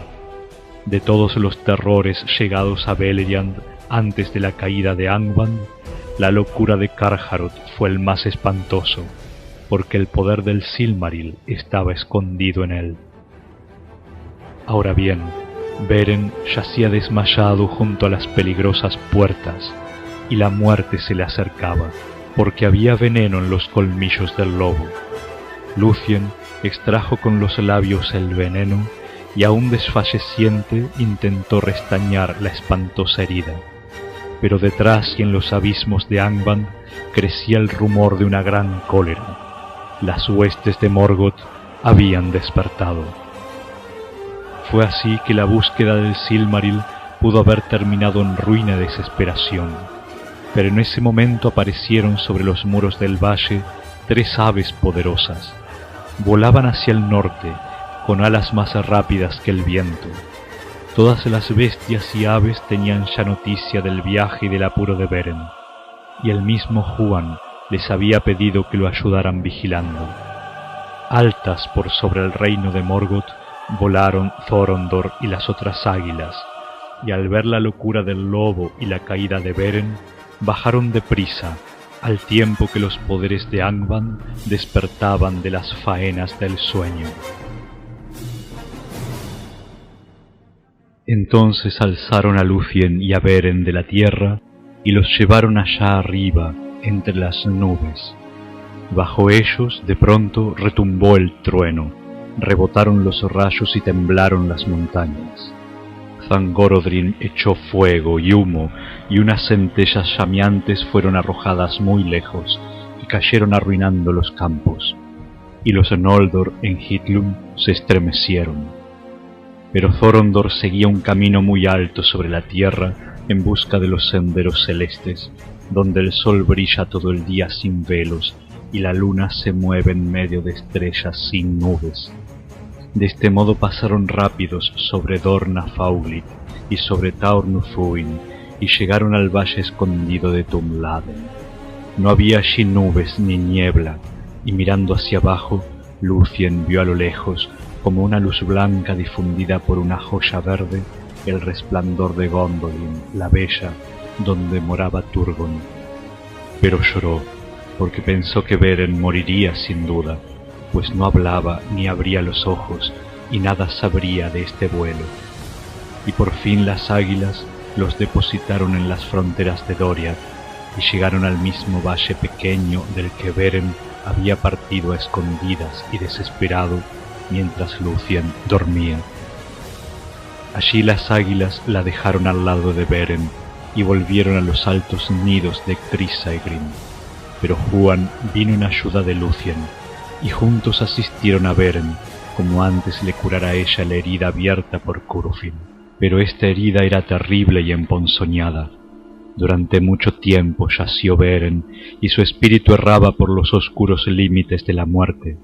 De todos los terrores llegados a Beleriand antes de la caída de Angband, la locura de Carcharoth fue el más espantoso, porque el poder del Silmaril estaba escondido en él. Ahora bien, Beren yacía desmayado junto a las peligrosas puertas, y la muerte se le acercaba, porque había veneno en los colmillos del lobo. Lúthien extrajo con los labios el veneno y aún desfalleciente intentó restañar la espantosa herida. Pero detrás y en los abismos de Angband crecía el rumor de una gran cólera. Las huestes de Morgoth habían despertado. Fue así que la búsqueda del Silmaril pudo haber terminado en ruina y desesperación. Pero en ese momento aparecieron sobre los muros del valle 3 aves poderosas. Volaban hacia el norte, con alas más rápidas que el viento. Todas las bestias y aves tenían ya noticia del viaje y del apuro de Beren, y el mismo Huan les había pedido que lo ayudaran vigilando. Altas por sobre el reino de Morgoth, volaron Thorondor y las otras águilas, y al ver la locura del lobo y la caída de Beren, bajaron deprisa, al tiempo que los poderes de Angband despertaban de las faenas del sueño. Entonces alzaron a Lúthien y a Beren de la tierra y los llevaron allá arriba, entre las nubes. Bajo ellos, de pronto, retumbó el trueno, rebotaron los rayos y temblaron las montañas. Zangorodrim echó fuego y humo, y unas centellas llameantes fueron arrojadas muy lejos, y cayeron arruinando los campos. Y los Noldor en Hithlum se estremecieron. Pero Thorondor seguía un camino muy alto sobre la tierra en busca de los senderos celestes, donde el sol brilla todo el día sin velos, y la luna se mueve en medio de estrellas sin nubes. De este modo pasaron rápidos sobre Dorna Fauglid y sobre Taornuthuin, y llegaron al valle escondido de Tumladen. No había allí nubes ni niebla, y mirando hacia abajo, Lúthien vio a lo lejos, como una luz blanca difundida por una joya verde, el resplandor de Gondolin, la bella, donde moraba Turgon. Pero lloró, porque pensó que Beren moriría sin duda, pues no hablaba ni abría los ojos, y nada sabría de este vuelo. Y por fin las águilas los depositaron en las fronteras de Doriath, y llegaron al mismo valle pequeño del que Beren había partido a escondidas y desesperado, mientras Lúthien dormía. Allí las águilas la dejaron al lado de Beren, y volvieron a los altos nidos de Chrysaegrim. Pero Huan vino en ayuda de Lúthien, y juntos asistieron a Beren, como antes le curara a ella la herida abierta por Curufin. Pero esta herida era terrible y emponzoñada. Durante mucho tiempo yació Beren, y su espíritu erraba por los oscuros límites de la muerte,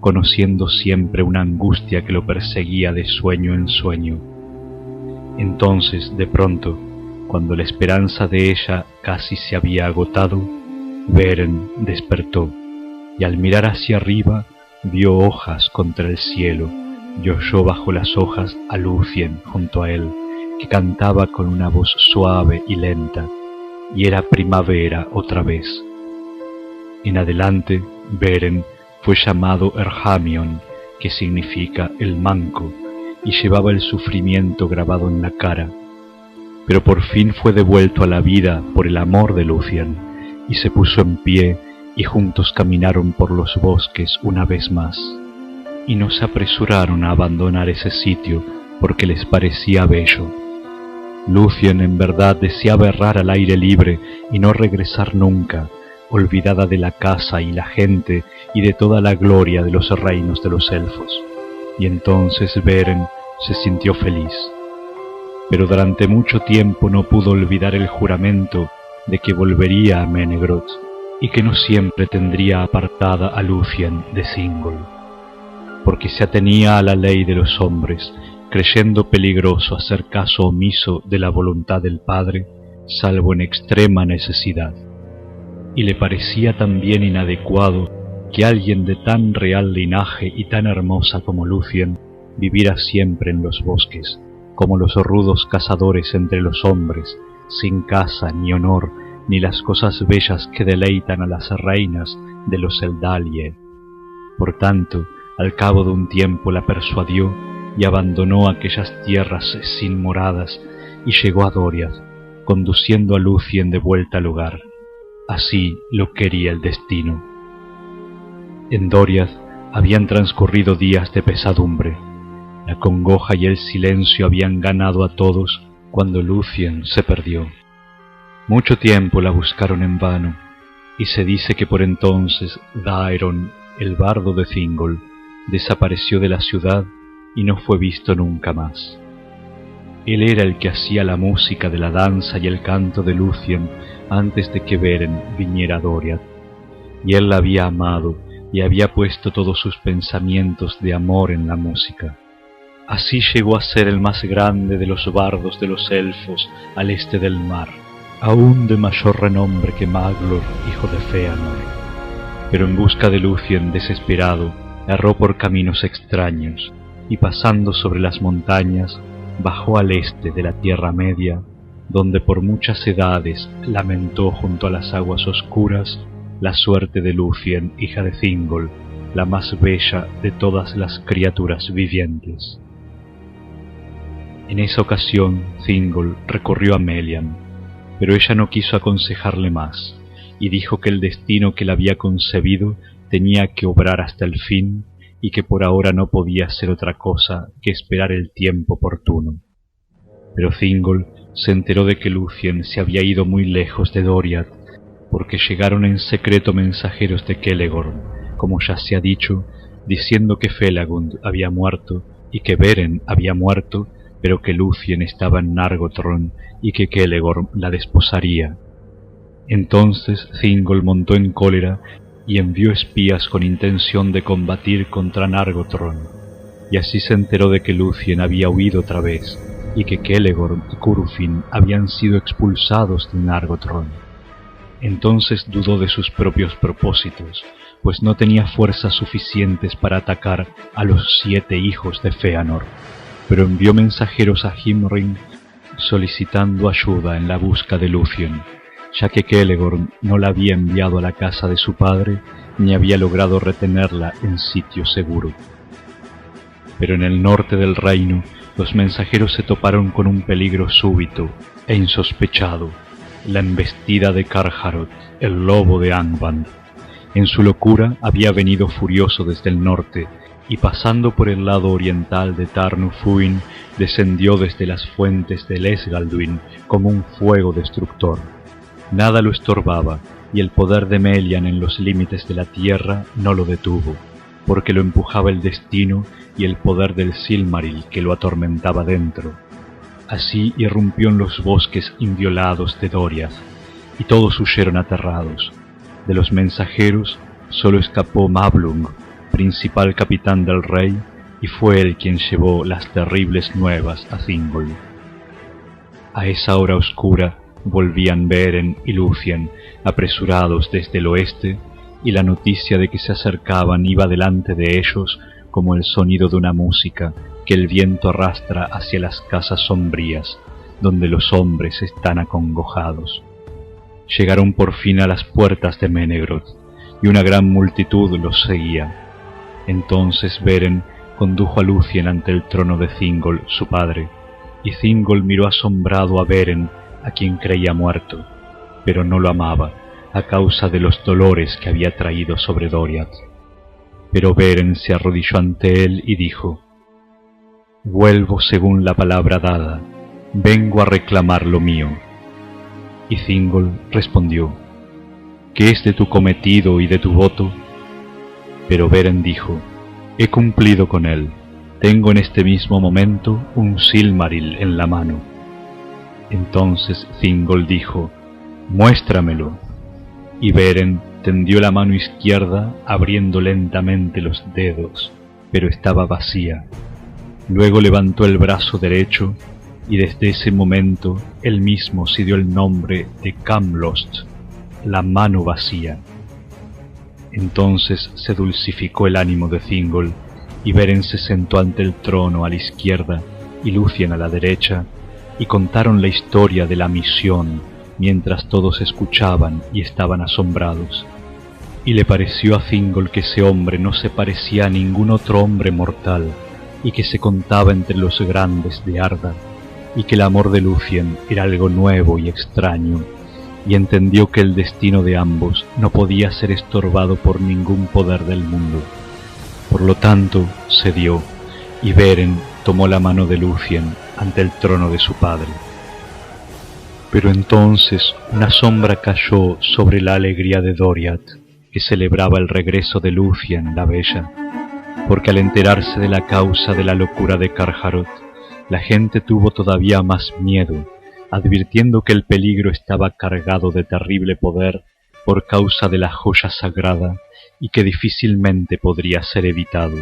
conociendo siempre una angustia que lo perseguía de sueño en sueño. Entonces, de pronto, cuando la esperanza de ella casi se había agotado, Beren despertó, y al mirar hacia arriba vio hojas contra el cielo, y oyó bajo las hojas a Lúthien junto a él, que cantaba con una voz suave y lenta, y era primavera otra vez. En adelante, Beren fue llamado Erhamion, que significa el manco, y llevaba el sufrimiento grabado en la cara. Pero por fin fue devuelto a la vida por el amor de Lúthien, y se puso en pie, y juntos caminaron por los bosques una vez más, y no se apresuraron a abandonar ese sitio porque les parecía bello. Lúthien en verdad deseaba errar al aire libre y no regresar nunca, olvidada de la casa y la gente y de toda la gloria de los reinos de los elfos. Y entonces Beren se sintió feliz. Pero durante mucho tiempo no pudo olvidar el juramento de que volvería a Menegroth, y que no siempre tendría apartada a Lúthien de Thingol, porque se atenía a la ley de los hombres, creyendo peligroso hacer caso omiso de la voluntad del Padre, salvo en extrema necesidad. Y le parecía también inadecuado que alguien de tan real linaje y tan hermosa como Lúthien vivirá siempre en los bosques, como los rudos cazadores entre los hombres, sin casa ni honor, ni las cosas bellas que deleitan a las reinas de los Eldalie. Por tanto, al cabo de un tiempo la persuadió y abandonó aquellas tierras sin moradas y llegó a Doriath, conduciendo a Lúthien de vuelta al hogar. Así lo quería el destino. En Doriath habían transcurrido días de pesadumbre. La congoja y el silencio habían ganado a todos cuando Lúthien se perdió. Mucho tiempo la buscaron en vano, y se dice que por entonces Daeron, el bardo de Thingol, desapareció de la ciudad y no fue visto nunca más. Él era el que hacía la música de la danza y el canto de Lúthien antes de que Beren viniera a Doriath, y él la había amado y había puesto todos sus pensamientos de amor en la música. Así llegó a ser el más grande de los bardos de los elfos al este del mar, aún de mayor renombre que Maglor, hijo de Fëanor. Pero en busca de Lúthien desesperado, erró por caminos extraños, y pasando sobre las montañas, bajó al este de la Tierra Media, donde por muchas edades lamentó junto a las aguas oscuras la suerte de Lúthien, hija de Thingol, la más bella de todas las criaturas vivientes. En esa ocasión Thingol recurrió a Melian, pero ella no quiso aconsejarle más, y dijo que el destino que la había concebido tenía que obrar hasta el fin, y que por ahora no podía hacer otra cosa que esperar el tiempo oportuno. Pero Thingol se enteró de que Lúthien se había ido muy lejos de Doriath, porque llegaron en secreto mensajeros de Celegorm, como ya se ha dicho, diciendo que Felagund había muerto y que Beren había muerto, pero que Lúthien estaba en Nargothrond y que Celegorm la desposaría. Entonces Thingol montó en cólera y envió espías con intención de combatir contra Nargothrond, y así se enteró de que Lúthien había huido otra vez, y que Celegorm y Curufin habían sido expulsados de Nargothrond. Entonces dudó de sus propios propósitos, pues no tenía fuerzas suficientes para atacar a los 7 hijos de Fëanor, pero envió mensajeros a Himring solicitando ayuda en la busca de Lúthien, ya que Celegorm no la había enviado a la casa de su padre ni había logrado retenerla en sitio seguro. Pero en el norte del reino los mensajeros se toparon con un peligro súbito e insospechado, la embestida de Carcharoth, el lobo de Angband. En su locura había venido furioso desde el norte, y pasando por el lado oriental de Tarnufuin, descendió desde las fuentes del Esgalduin como un fuego destructor. Nada lo estorbaba, y el poder de Melian en los límites de la tierra no lo detuvo, porque lo empujaba el destino y el poder del Silmaril que lo atormentaba dentro. Así irrumpió en los bosques inviolados de Doriath, y todos huyeron aterrados. De los mensajeros solo escapó Mablung, principal capitán del rey, y fue él quien llevó las terribles nuevas a Thingol. A esa hora oscura volvían Beren y Lúthien, apresurados desde el oeste, y la noticia de que se acercaban iba delante de ellos como el sonido de una música que el viento arrastra hacia las casas sombrías, donde los hombres están acongojados. Llegaron por fin a las puertas de Menegroth, y una gran multitud los seguía. Entonces Beren condujo a Lúthien ante el trono de Thingol, su padre, y Thingol miró asombrado a Beren, a quien creía muerto, pero no lo amaba, a causa de los dolores que había traído sobre Doriath. Pero Beren se arrodilló ante él y dijo: «Vuelvo según la palabra dada, vengo a reclamar lo mío». Y Thingol respondió: «¿Qué es de tu cometido y de tu voto?». Pero Beren dijo: «He cumplido con él, tengo en este mismo momento un Silmaril en la mano». Entonces Thingol dijo: «Muéstramelo». Y Beren tendió la mano izquierda abriendo lentamente los dedos, pero estaba vacía. Luego levantó el brazo derecho, y desde ese momento él mismo se dio el nombre de Camlost, la mano vacía. Entonces se dulcificó el ánimo de Thingol, y Beren se sentó ante el trono a la izquierda y Lúthien a la derecha, y contaron la historia de la misión mientras todos escuchaban y estaban asombrados. Y le pareció a Thingol que ese hombre no se parecía a ningún otro hombre mortal, y que se contaba entre los grandes de Arda, y que el amor de Lúthien era algo nuevo y extraño, y entendió que el destino de ambos no podía ser estorbado por ningún poder del mundo. Por lo tanto, cedió, y Beren tomó la mano de Lúthien ante el trono de su padre. Pero entonces una sombra cayó sobre la alegría de Doriath, que celebraba el regreso de Lúthien la Bella, porque al enterarse de la causa de la locura de Carcharoth, la gente tuvo todavía más miedo, advirtiendo que el peligro estaba cargado de terrible poder por causa de la joya sagrada y que difícilmente podría ser evitado.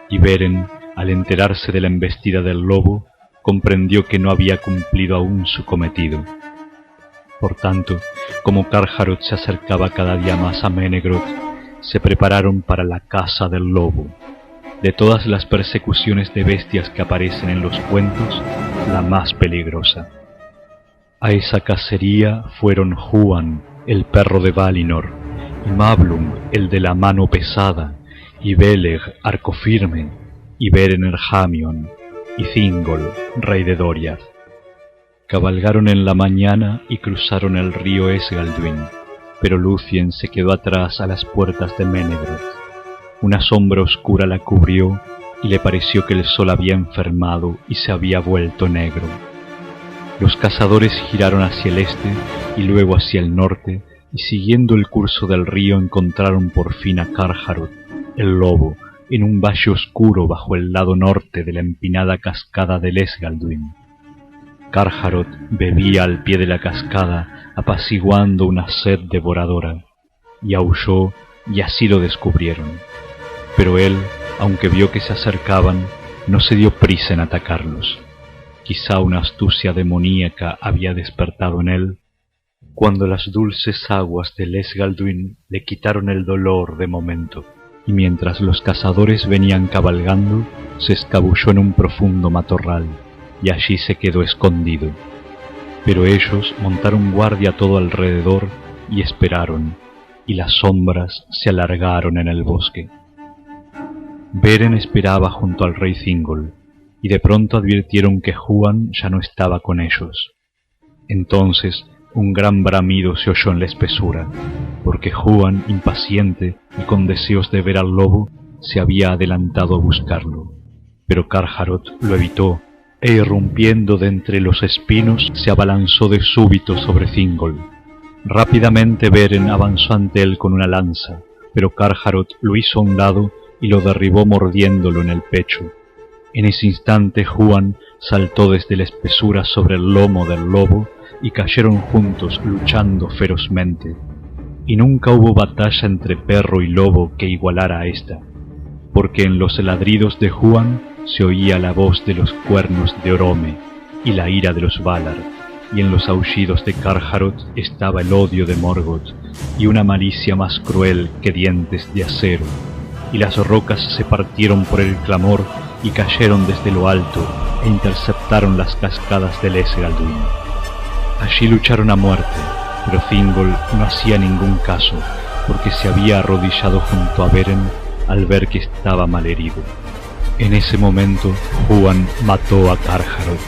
Y Beren, al enterarse de la embestida del lobo, comprendió que no había cumplido aún su cometido. Por tanto, como Carcharoth se acercaba cada día más a Menegroth, se prepararon para la caza del lobo. De todas las persecuciones de bestias que aparecen en los cuentos, la más peligrosa. A esa cacería fueron Huan, el perro de Valinor, y Mablung, el de la mano pesada, y Beleg, arco firme, y Beren Erjamion, y Thingol, rey de Doriath. Cabalgaron en la mañana y cruzaron el río Esgalduin, pero Lúthien se quedó atrás a las puertas de Menegroth. Una sombra oscura la cubrió y le pareció que el sol había enfermado y se había vuelto negro. Los cazadores giraron hacia el este y luego hacia el norte, y siguiendo el curso del río encontraron por fin a Carcharoth, el lobo, en un valle oscuro bajo el lado norte de la empinada cascada del Esgalduin. Carcharoth bebía al pie de la cascada, apaciguando una sed devoradora, y aulló, y así lo descubrieron. Pero él, aunque vio que se acercaban, no se dio prisa en atacarlos. Quizá una astucia demoníaca había despertado en él, cuando las dulces aguas del Esgalduin le quitaron el dolor de momento, y mientras los cazadores venían cabalgando, se escabulló en un profundo matorral, y allí se quedó escondido. Pero ellos montaron guardia todo alrededor y esperaron, y las sombras se alargaron en el bosque. Beren esperaba junto al rey Thingol, y de pronto advirtieron que Huan ya no estaba con ellos. Entonces un gran bramido se oyó en la espesura, porque Huan, impaciente y con deseos de ver al lobo, se había adelantado a buscarlo. Pero Carcharoth lo evitó, e irrumpiendo de entre los espinos se abalanzó de súbito sobre Thingol. Rápidamente Beren avanzó ante él con una lanza, pero Carcharoth lo hizo a un lado y lo derribó mordiéndolo en el pecho. En ese instante Huan saltó desde la espesura sobre el lomo del lobo y cayeron juntos luchando ferozmente. Y nunca hubo batalla entre perro y lobo que igualara a esta, porque en los ladridos de Huan se oía la voz de los cuernos de Orome y la ira de los Valar, y en los aullidos de Carcharoth estaba el odio de Morgoth y una malicia más cruel que dientes de acero, y las rocas se partieron por el clamor y cayeron desde lo alto e interceptaron las cascadas del Esgalduin. Allí lucharon a muerte, pero Thingol no hacía ningún caso, porque se había arrodillado junto a Beren al ver que estaba malherido. En ese momento Huan mató a Carcharoth,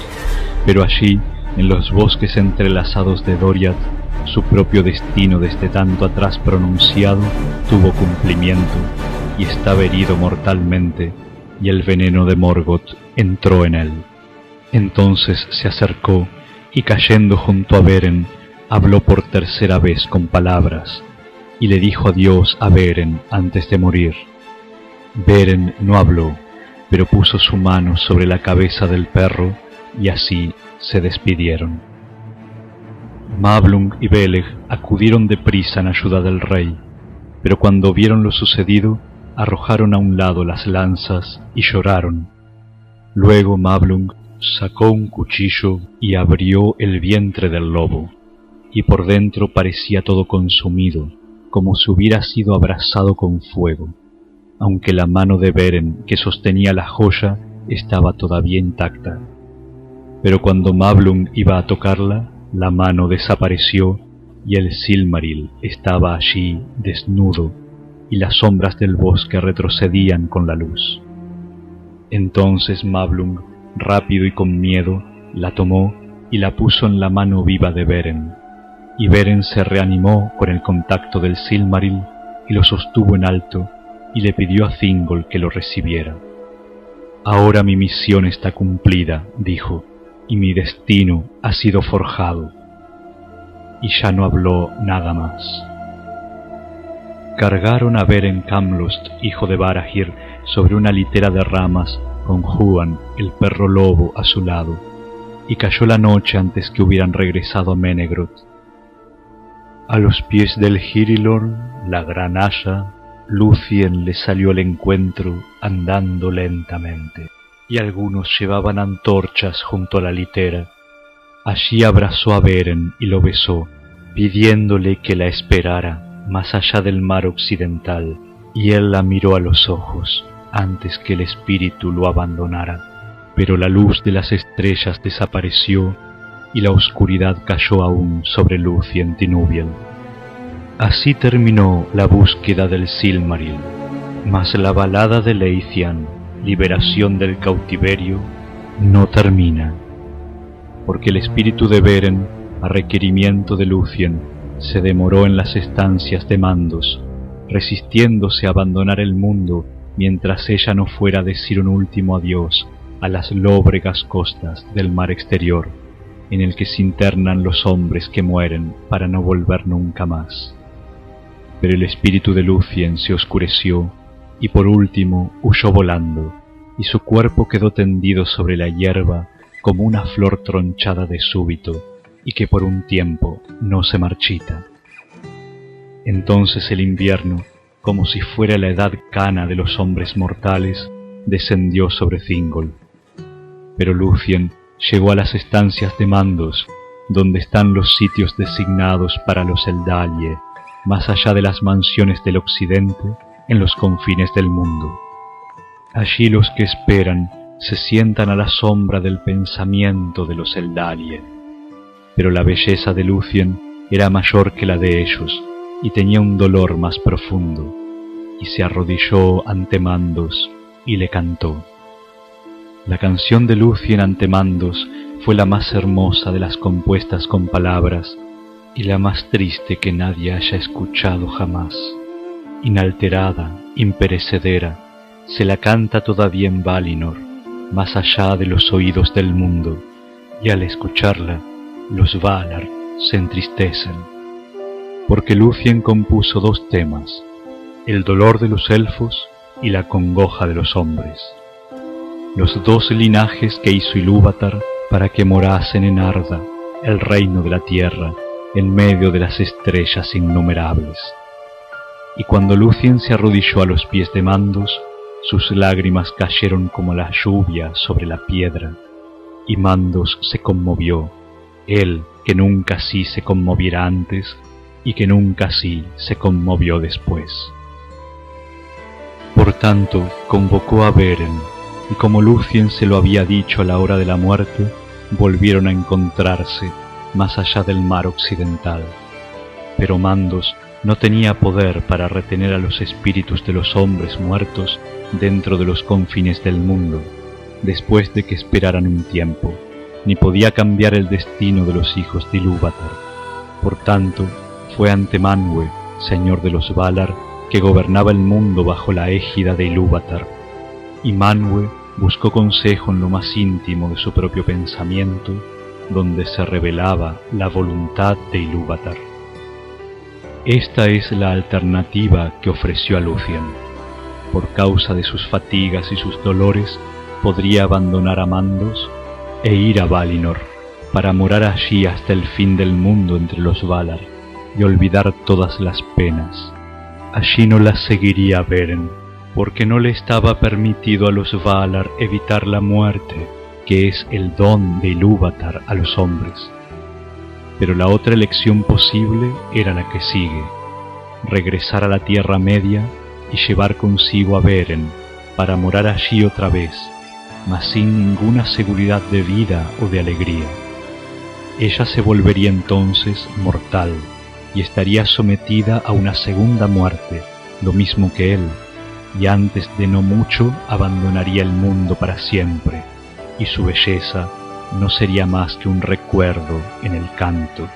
pero allí, en los bosques entrelazados de Doriath, su propio destino desde tanto atrás pronunciado tuvo cumplimiento, y estaba herido mortalmente, y el veneno de Morgoth entró en él. Entonces se acercó, y cayendo junto a Beren, habló por tercera vez con palabras, y le dijo adiós a Beren antes de morir. Beren no habló, pero puso su mano sobre la cabeza del perro, y así se despidieron. Mablung y Beleg acudieron deprisa en ayuda del rey, pero cuando vieron lo sucedido, arrojaron a un lado las lanzas y lloraron. Luego Mablung sacó un cuchillo y abrió el vientre del lobo, y por dentro parecía todo consumido, como si hubiera sido abrasado con fuego. aunque la mano de Beren que sostenía la joya estaba todavía intacta. Pero cuando Mablung iba a tocarla, la mano desapareció y el Silmaril estaba allí desnudo y las sombras del bosque retrocedían con la luz. Entonces Mablung, rápido y con miedo, la tomó y la puso en la mano viva de Beren, y Beren se reanimó con el contacto del Silmaril y lo sostuvo en alto y le pidió a Thingol que lo recibiera. «Ahora mi misión está cumplida», dijo, «y mi destino ha sido forjado». Y ya no habló nada más. Cargaron a Beren Camlost, hijo de Barahir, sobre una litera de ramas con Huan, el perro lobo, a su lado, y cayó la noche antes que hubieran regresado a Menegroth. A los pies del Girilorn, la gran haya, Lúthien le salió al encuentro andando lentamente, y algunos llevaban antorchas junto a la litera. Allí abrazó a Beren y lo besó, pidiéndole que la esperara más allá del mar occidental, y él la miró a los ojos antes que el espíritu lo abandonara. Pero la luz de las estrellas desapareció y la oscuridad cayó aún sobre Lúthien Tinuviel. Así terminó la búsqueda del Silmaril, mas la balada de Leithian, liberación del cautiverio, no termina, porque el espíritu de Beren, a requerimiento de Lúthien, se demoró en las estancias de Mandos, resistiéndose a abandonar el mundo mientras ella no fuera a decir un último adiós a las lóbregas costas del mar exterior, en el que se internan los hombres que mueren para no volver nunca más. Pero el espíritu de Lúthien se oscureció y por último huyó volando, y su cuerpo quedó tendido sobre la hierba como una flor tronchada de súbito y que por un tiempo no se marchita. Entonces el invierno, como si fuera la edad cana de los hombres mortales, descendió sobre Thingol. Pero Lúthien llegó a las estancias de Mandos, donde están los sitios designados para los Eldalie, más allá de las mansiones del occidente, en los confines del mundo. Allí los que esperan se sientan a la sombra del pensamiento de los Eldalie. Pero la belleza de Lúthien era mayor que la de ellos, y tenía un dolor más profundo, y se arrodilló ante Mandos y le cantó. La canción de Lúthien ante Mandos fue la más hermosa de las compuestas con palabras, y la más triste que nadie haya escuchado jamás. Inalterada, imperecedera, se la canta todavía en Valinor, más allá de los oídos del mundo, y al escucharla, los Valar se entristecen. Porque Lúthien compuso dos temas, el dolor de los elfos y la congoja de los hombres, los dos linajes que hizo Ilúvatar para que morasen en Arda, el reino de la tierra, en medio de las estrellas innumerables. Y cuando Lúthien se arrodilló a los pies de Mandos, sus lágrimas cayeron como la lluvia sobre la piedra, y Mandos se conmovió, él que nunca así se conmoviera antes, y que nunca así se conmovió después. Por tanto, convocó a Beren, y como Lúthien se lo había dicho a la hora de la muerte, volvieron a encontrarse más allá del mar occidental. Pero Mandos no tenía poder para retener a los espíritus de los hombres muertos dentro de los confines del mundo, después de que esperaran un tiempo, ni podía cambiar el destino de los hijos de Ilúvatar. Por tanto, fue ante Manwë, señor de los Valar, que gobernaba el mundo bajo la égida de Ilúvatar, y Manwë buscó consejo en lo más íntimo de su propio pensamiento, donde se revelaba la voluntad de Ilúvatar. Esta es la alternativa que ofreció a Lúthien. Por causa de sus fatigas y sus dolores, podría abandonar a Mandos e ir a Valinor, para morar allí hasta el fin del mundo entre los Valar, y olvidar todas las penas. Allí no las seguiría Beren, porque no le estaba permitido a los Valar evitar la muerte, que es el don de Ilúvatar a los hombres. Pero la otra elección posible era la que sigue: regresar a la Tierra Media y llevar consigo a Beren para morar allí otra vez, mas sin ninguna seguridad de vida o de alegría. Ella se volvería entonces mortal y estaría sometida a una segunda muerte, lo mismo que él, y antes de no mucho abandonaría el mundo para siempre, y su belleza no sería más que un recuerdo en el canto.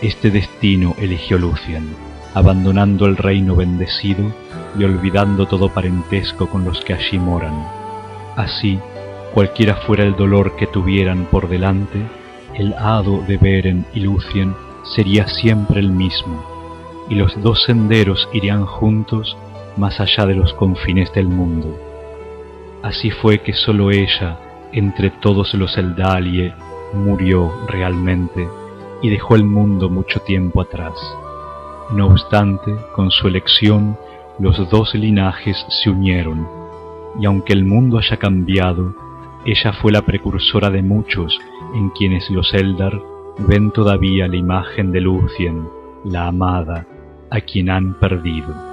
Este destino eligió Lúthien, abandonando el reino bendecido y olvidando todo parentesco con los que allí moran. Así, cualquiera fuera el dolor que tuvieran por delante, el hado de Beren y Lúthien sería siempre el mismo, y los dos senderos irían juntos más allá de los confines del mundo. Así fue que sólo ella, entre todos los Eldalie, murió realmente y dejó el mundo mucho tiempo atrás. No obstante, con su elección, los dos linajes se unieron, y aunque el mundo haya cambiado, ella fue la precursora de muchos en quienes los Eldar ven todavía la imagen de Lúthien, la amada, a quien han perdido.